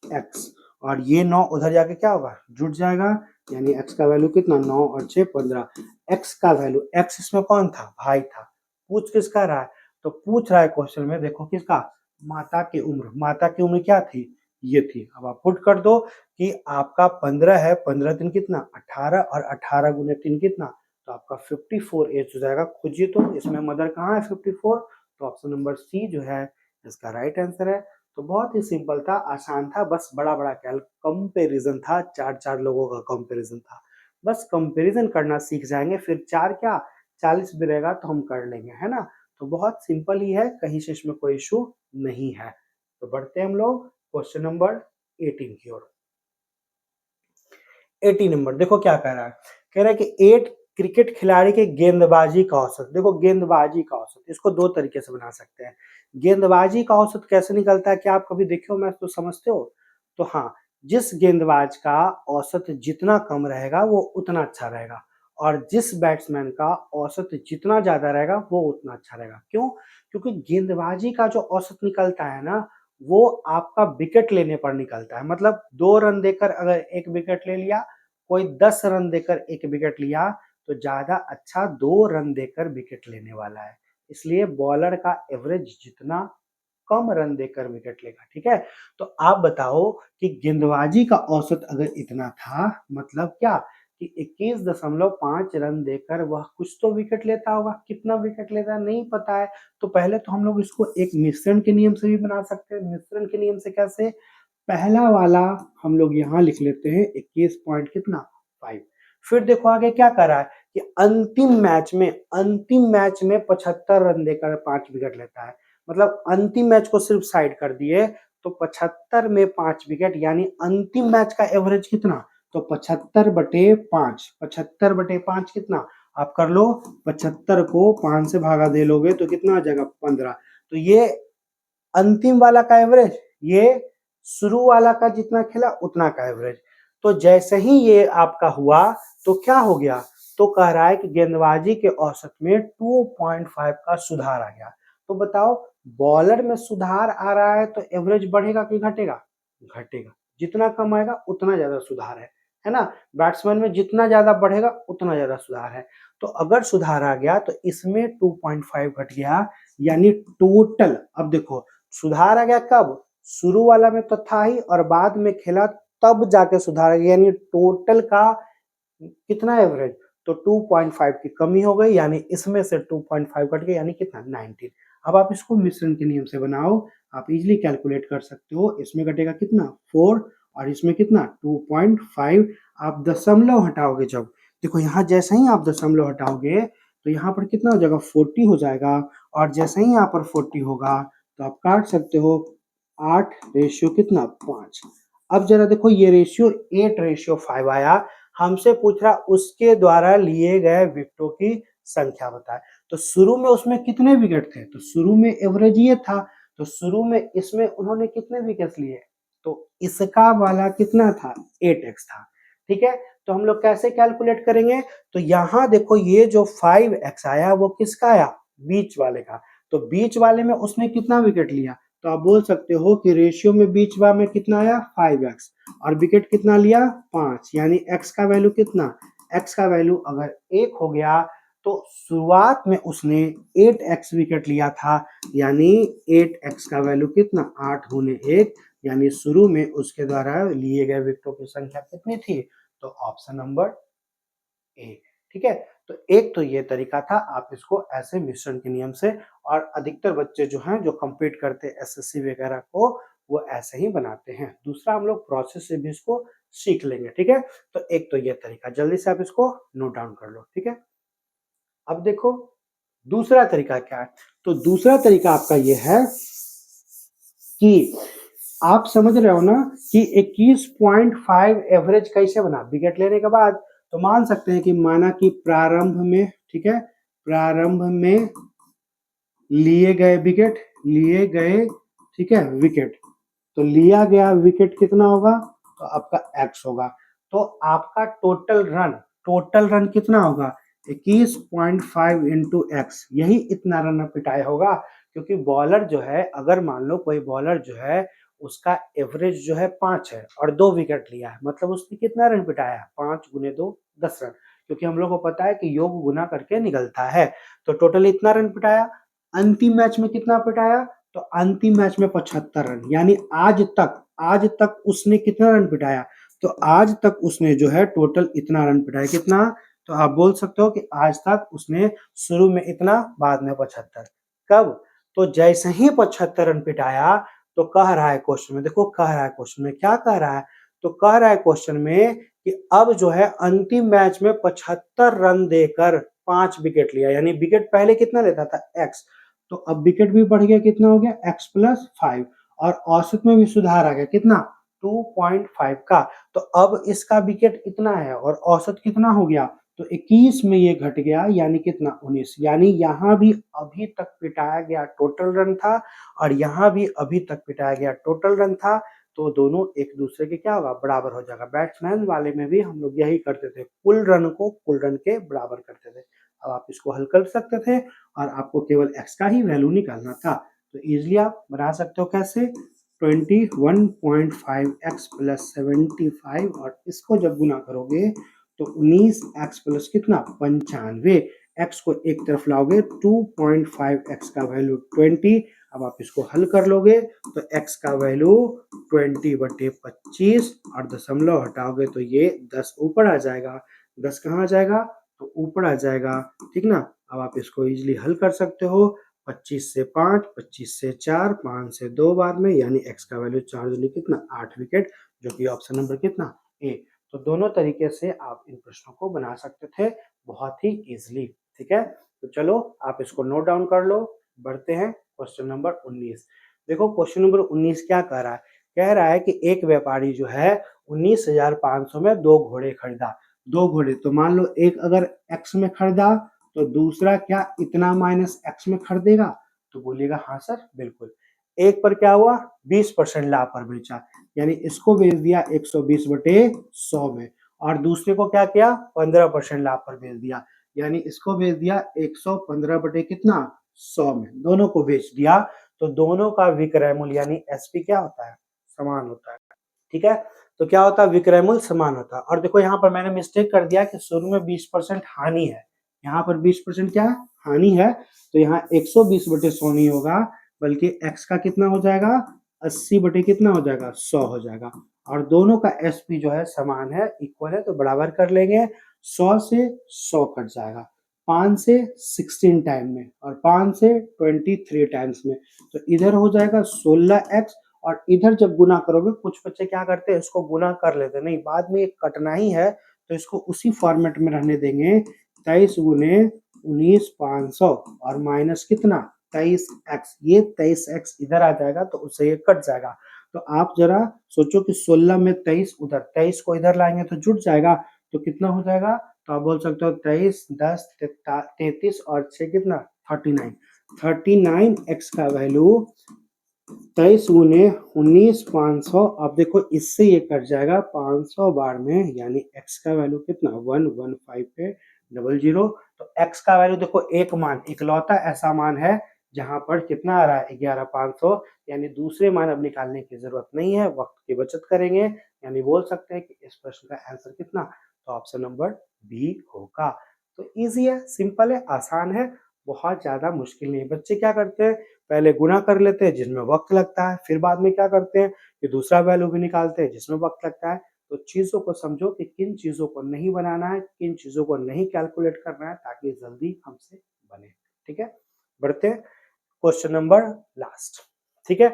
A: x, और ये 9 उधर जाके क्या होगा जुट जाएगा, यानी x का वैल्यू कितना 9 और 6 15। x का वैल्यू, x इसमें कौन था भाई था, पूछ किसका रहा है, तो पूछ रहा है क्वेश्चन में देखो किसका, माता की उम्र, माता की उम्र क्या थी ये थी। अब आप पुट कर दो कि आपका 15 है, 15 दिन कितना 18, और 18 गुने 3 कितना, तो आपका 54 एज हो जाएगा। खोजिए तो इसमें मदर कहाँ है 54, तो ऑप्शन नंबर सी जो है इसका राइट आंसर है। तो बहुत ही सिंपल था, आसान था, बस बड़ा बड़ा क्या कंपेरिजन था, चार चार लोगों का कंपेरिजन था। बस कंपेरिजन करना सीख जाएंगे फिर चार क्या 40 भी रहेगा तो हम कर लेंगे, है ना। तो बहुत सिंपल ही है, कहीं से इसमें कोई इशू नहीं है। तो बढ़ते हैं हम लोग क्वेश्चन नंबर 18 की ओर। 18 नंबर देखो क्या कह रहा है, कह रहा है कि 8 क्रिकेट खिलाड़ी के गेंदबाजी का औसत। देखो गेंदबाजी का औसत इसको दो तरीके से बना सकते हैं। गेंदबाजी का औसत कैसे निकलता है, क्या आप कभी देखे हो, मैच तो समझते हो। तो हाँ, जिस गेंदबाज का औसत जितना कम रहेगा वो उतना अच्छा रहेगा, और जिस बैट्समैन का औसत जितना ज्यादा रहेगा वो उतना अच्छा रहेगा। क्यों, क्योंकि गेंदबाजी का जो औसत निकलता है ना वो आपका विकेट लेने पर निकलता है। मतलब 2 रन देकर अगर एक विकेट ले लिया, कोई 10 रन देकर एक विकेट लिया, तो ज्यादा अच्छा 2 रन देकर विकेट लेने वाला है। इसलिए बॉलर का एवरेज जितना कम रन देकर विकेट लेगा, ठीक है। तो आप बताओ कि गेंदबाजी का औसत अगर इतना था मतलब क्या कि 21.5 रन देकर वह कुछ तो विकेट लेता होगा, कितना विकेट लेता नहीं पता है। तो पहले तो हम लोग इसको एक मिश्रण के नियम से भी बना सकते हैं। मिश्रण के नियम से कैसे, पहला वाला हम लोग यहाँ लिख लेते हैं 21 पॉइंट कितना 5। फिर देखो आगे क्या कर रहा है कि अंतिम मैच में 75 रन देकर 5 विकेट लेता है। मतलब अंतिम मैच को सिर्फ साइड कर दिए तो 75 में 5 विकेट, यानी अंतिम मैच का एवरेज कितना, तो 75/5, 75/5 कितना, आप कर लो 75 को 5 से भागा दे लोगे तो कितना आ जाएगा 15। तो ये अंतिम वाला का एवरेज, ये शुरू वाला का जितना खेला उतना का एवरेज। तो जैसे ही ये आपका हुआ तो क्या हो गया, तो कह रहा है कि गेंदबाजी के औसत में 2.5 का सुधार आ गया। तो बताओ बॉलर में सुधार आ रहा है तो एवरेज बढ़ेगा कि घटेगा, घटेगा। जितना कम आएगा उतना ज्यादा सुधार है ना। बैट्समैन में जितना ज्यादा बढ़ेगा उतना ज्यादा सुधार है। तो अगर सुधार आ गया तो इसमें 2.5 घट गया, यानी टोटल, अब देखो सुधार आ गया कब, शुरू वाला में तो था ही और बाद में खेला तब जाके सुधारेगा, यानी टोटल का कितना एवरेज, तो 2.5 की कमी हो गई, यानी इसमें से 2.5 कट गया, यानी कितना 19। अब आप इसको मिश्रण के नियम से बनाओ, आप इजीली कैलकुलेट कर सकते हो। इसमें कटेगा कितना 4 और इसमें कितना 2.5। आप दशमलव हटाओगे जब, देखो यहाँ जैसे ही आप दशमलव हटाओगे तो यहाँ पर कितना हो जाएगा 40 हो जाएगा, और जैसे ही यहाँ पर 40 होगा तो आप काट सकते हो 8 रेशियो कितना 5। अब जरा देखो ये रेशियो 8:5 आया, हमसे पूछ रहा उसके द्वारा लिए गए विकेटों की संख्या बताए। तो शुरू में उसमें कितने विकेट थे, तो शुरू में एवरेज ये था, तो शुरू में इसमें उन्होंने कितने विकेट लिए, तो इसका वाला कितना था 8x था। ठीक है, तो हम लोग कैसे कैलकुलेट करेंगे, तो यहाँ देखो ये जो 5x आया वो किसका आया, बीच वाले का। तो बीच वाले में उसने कितना विकेट लिया, तो आप बोल सकते हो कि रेशियो में बीच वाले में कितना आया 5x, और विकेट कितना लिया 5, यानी x का वैल्यू कितना, x का वैल्यू अगर 1 हो गया तो शुरुआत में उसने 8x विकेट लिया था, यानी 8x का वैल्यू कितना 8 गुने 1, यानी शुरू में उसके द्वारा लिए गए विकेटों की संख्या कितनी थी, तो ऑप्शन नंबर ए। ठीक है, तो एक तो ये तरीका था, आप इसको ऐसे मिश्रण के नियम से, और अधिकतर बच्चे जो हैं जो compete करते हैं एसएससी वगैरह को, वो ऐसे ही बनाते हैं। दूसरा हम लोग प्रोसेस से भी इसको सीख लेंगे। ठीक है, तो एक तो ये तरीका, जल्दी से आप इसको नोट डाउन कर लो। ठीक है, अब देखो दूसरा तरीका क्या है, तो दूसरा तरीका आपका ये है कि आप समझ रहे हो ना कि 21.5 एवरेज कैसे बना, विकेट लेने के बाद तो मान सकते हैं कि माना कि प्रारंभ में, ठीक है, प्रारंभ में लिए गए विकेट, लिए गए, ठीक है, विकेट, तो लिया गया विकेट कितना होगा, तो आपका x होगा। तो आपका टोटल रन कितना होगा 21.5 इंटू एक्स, यही इतना रन पिटाया होगा। क्योंकि बॉलर जो है, अगर मान लो कोई बॉलर जो है उसका एवरेज जो है 5 है और 2 विकेट लिया है, मतलब उसने कितना रन पिटाया, 5 गुने 2 10 रन, क्योंकि हम लोग को पता है कि योग गुना करके निकलता है। तो टोटल इतना रन पिटाया। अंतिम मैच में कितना पिटाया, तो अंतिम मैच में 75 रन, यानी आज तक उसने कितना रन पिटाया, तो आज तक उसने जो है टोटल इतना रन पिटाया, कितना, तो आप बोल सकते हो कि आज तक उसने शुरू में इतना, बाद में 75। कब, तो जैसे ही 75 रन पिटाया तो कह रहा है क्वेश्चन में, देखो कह रहा है क्वेश्चन में, क्या कह रहा है, तो कह रहा है क्वेश्चन में कि अब जो है अंतिम मैच में 75 रन देकर 5 विकेट लिया, यानी विकेट पहले कितना लेता था x, तो अब विकेट भी बढ़ गया, कितना हो गया x प्लस 5, और औसत में भी सुधार आ गया, कितना 2.5 का। तो अब इसका विकेट इतना है और औसत कितना हो गया, तो 21 में ये घट गया, यानी कितना 19, यानी यहाँ भी अभी तक पिटाया गया टोटल रन था और यहाँ भी अभी तक पिटाया गया टोटल रन था, तो दोनों एक दूसरे के क्या होगा, बराबर हो जाएगा। बैट्समैन वाले में भी हम लोग यही करते थे, कुल रन को कुल रन के बराबर करते थे। अब आप इसको हल कर सकते थे और आपको केवल x का ही वैल्यू निकालना था, तो इजिली आप बना सकते हो कैसे, 21.5x प्लस 75, और इसको जब गुना करोगे तो 19x प्लस कितना 95, x को एक तरफ लाओगे 2.5x का वैल्यू 20। अब आप इसको हल कर लोगे तो x का वैल्यू 20/25, और दशमलव हटाओगे तो ये 10 ऊपर आ जाएगा, 10 कहाँ आ जाएगा, तो ऊपर आ जाएगा। ठीक ना, अब आप इसको इजिली हल कर सकते हो, 25 से 5, 25 से 4, 5 से 2 बार में, यानी x का वैल्यू 4 दूनी कितना 8 विकेट, जो कि ऑप्शन नंबर कितना ए। तो दोनों तरीके से आप इन प्रश्नों को बना सकते थे बहुत ही इजिली। ठीक है, तो चलो आप इसको नोट डाउन कर लो। बढ़ते हैं क्वेश्चन नंबर 19। देखो क्वेश्चन नंबर 19 क्या कह रहा है, कह रहा है कि एक व्यापारी जो है 19,500 में 2 घोड़े खरीदा। 2 घोड़े, तो मान लो एक अगर x में खरीदा तो दूसरा क्या इतना माइनस x में खरीदेगा, तो बोलिएगा हाँ सर बिल्कुल। एक पर क्या हुआ 20% लाभ पर बेचा, यानी इसको बेच दिया 120/100 में, और दूसरे को क्या किया 15% लाभ पर बेच दिया, यानी इसको बेच दिया 115 बटे कितना 100 में, दोनों को बेच दिया। तो दोनों का विक्रय मूल्य यानी एसपी क्या होता है, समान होता है। ठीक है, तो क्या होता है विक्रय मूल्य समान होता है। और देखो यहाँ पर मैंने मिस्टेक कर दिया कि शुरू में 20% हानि है, यहाँ पर 20% क्या है हानि है, तो यहाँ 120/100 नहीं होगा, बल्कि x का कितना हो जाएगा 80 बटे कितना हो जाएगा 100 हो जाएगा। और दोनों का एसपी जो है समान है, इक्वल है, तो बराबर कर लेंगे। 100 से 100 कट जाएगा, 5 से 16 टाइम में और 5 से 23 टाइम्स में, तो इधर हो जाएगा 16x। और इधर जब गुना करोगे, कुछ बच्चे क्या करते हैं, इसको गुना कर लेते हैं, नहीं बाद में कटना ही है तो इसको उसी फॉर्मेट में रहने देंगे। 23 गुने 19 500 और माइनस कितना 23x, ये 23x इधर आ जाएगा तो उससे ये कट जाएगा। तो आप जरा सोचो कि 16 में 23 उधर, 23 को इधर लाएंगे तो जुट जाएगा, तो कितना हो जाएगा, तो आप बोल सकते हो 23 10 33 और 6 कितना 39। 39x का वैल्यू 23 गुने 19 500। अब देखो इससे ये कट जाएगा 500 बार में, यानी x का वैल्यू कितना 115 पे 00। तो x का वैल्यू देखो, एक मान इकलौता ऐसा मान है जहां पर कितना आ रहा है 11500, यानी दूसरे मान अब निकालने की जरूरत नहीं है, वक्त की बचत करेंगे, यानी बोल सकते हैं कि इस प्रश्न का आंसर कितना, तो ऑप्शन नंबर बी होगा। तो इजी है, सिंपल है, आसान है, बहुत ज्यादा मुश्किल नहीं है। बच्चे क्या करते हैं, पहले गुणा कर लेते हैं जिसमें वक्त लगता है, फिर बाद में क्या करते हैं कि दूसरा वैल्यू भी निकालते हैं जिसमें वक्त लगता है। तो चीजों को समझो कि किन चीजों को नहीं बनाना है, किन चीजों को नहीं कैलकुलेट करना है, ताकि जल्दी हमसे बने। ठीक है, बढ़ते हैं क्वेश्चन नंबर लास्ट। ठीक है,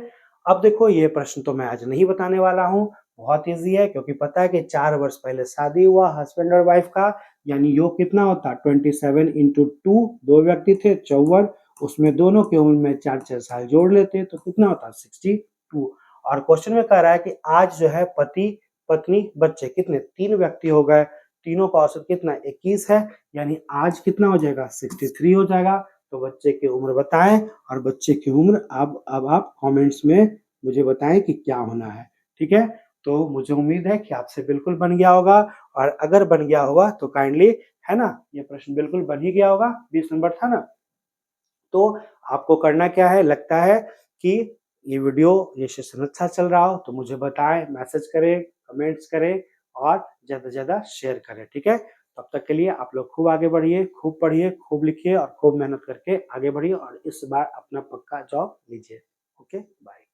A: अब देखो ये प्रश्न तो मैं आज नहीं बताने वाला हूँ, बहुत इजी है, क्योंकि पता है कि 4 वर्ष पहले शादी हुआ हस्बैंड और वाइफ का, यानी योग कितना होता 27 इंटू 2, 2 व्यक्ति थे 54, उसमें दोनों की उम्र में 4-4 साल जोड़ लेते तो कितना होता 62। और क्वेश्चन में कह रहा है कि आज जो है पति पत्नी बच्चे कितने 3 व्यक्ति हो गए, तीनों का औसत कितना 21 है, यानी आज कितना हो जाएगा 63 हो जाएगा। तो बच्चे की उम्र बताएं, और बच्चे की उम्र अब आप कमेंट्स में मुझे बताएं कि क्या होना है। ठीक है, तो मुझे उम्मीद है कि आपसे बिल्कुल बन गया होगा, और अगर बन गया होगा तो काइंडली, है ना, ये प्रश्न बिल्कुल बन ही गया होगा, 20 नंबर था ना। तो आपको करना क्या है, लगता है कि ये सेशन अच्छा चल रहा हो तो मुझे बताएं, मैसेज करें, कमेंट्स करें और ज़्यादा से ज़्यादा शेयर करें। ठीक है, तब तक के लिए आप लोग खूब आगे बढ़िए, खूब पढ़िए, खूब लिखिए और खूब मेहनत करके आगे बढ़िए, और इस बार अपना पक्का जॉब लीजिए। Okay, bye.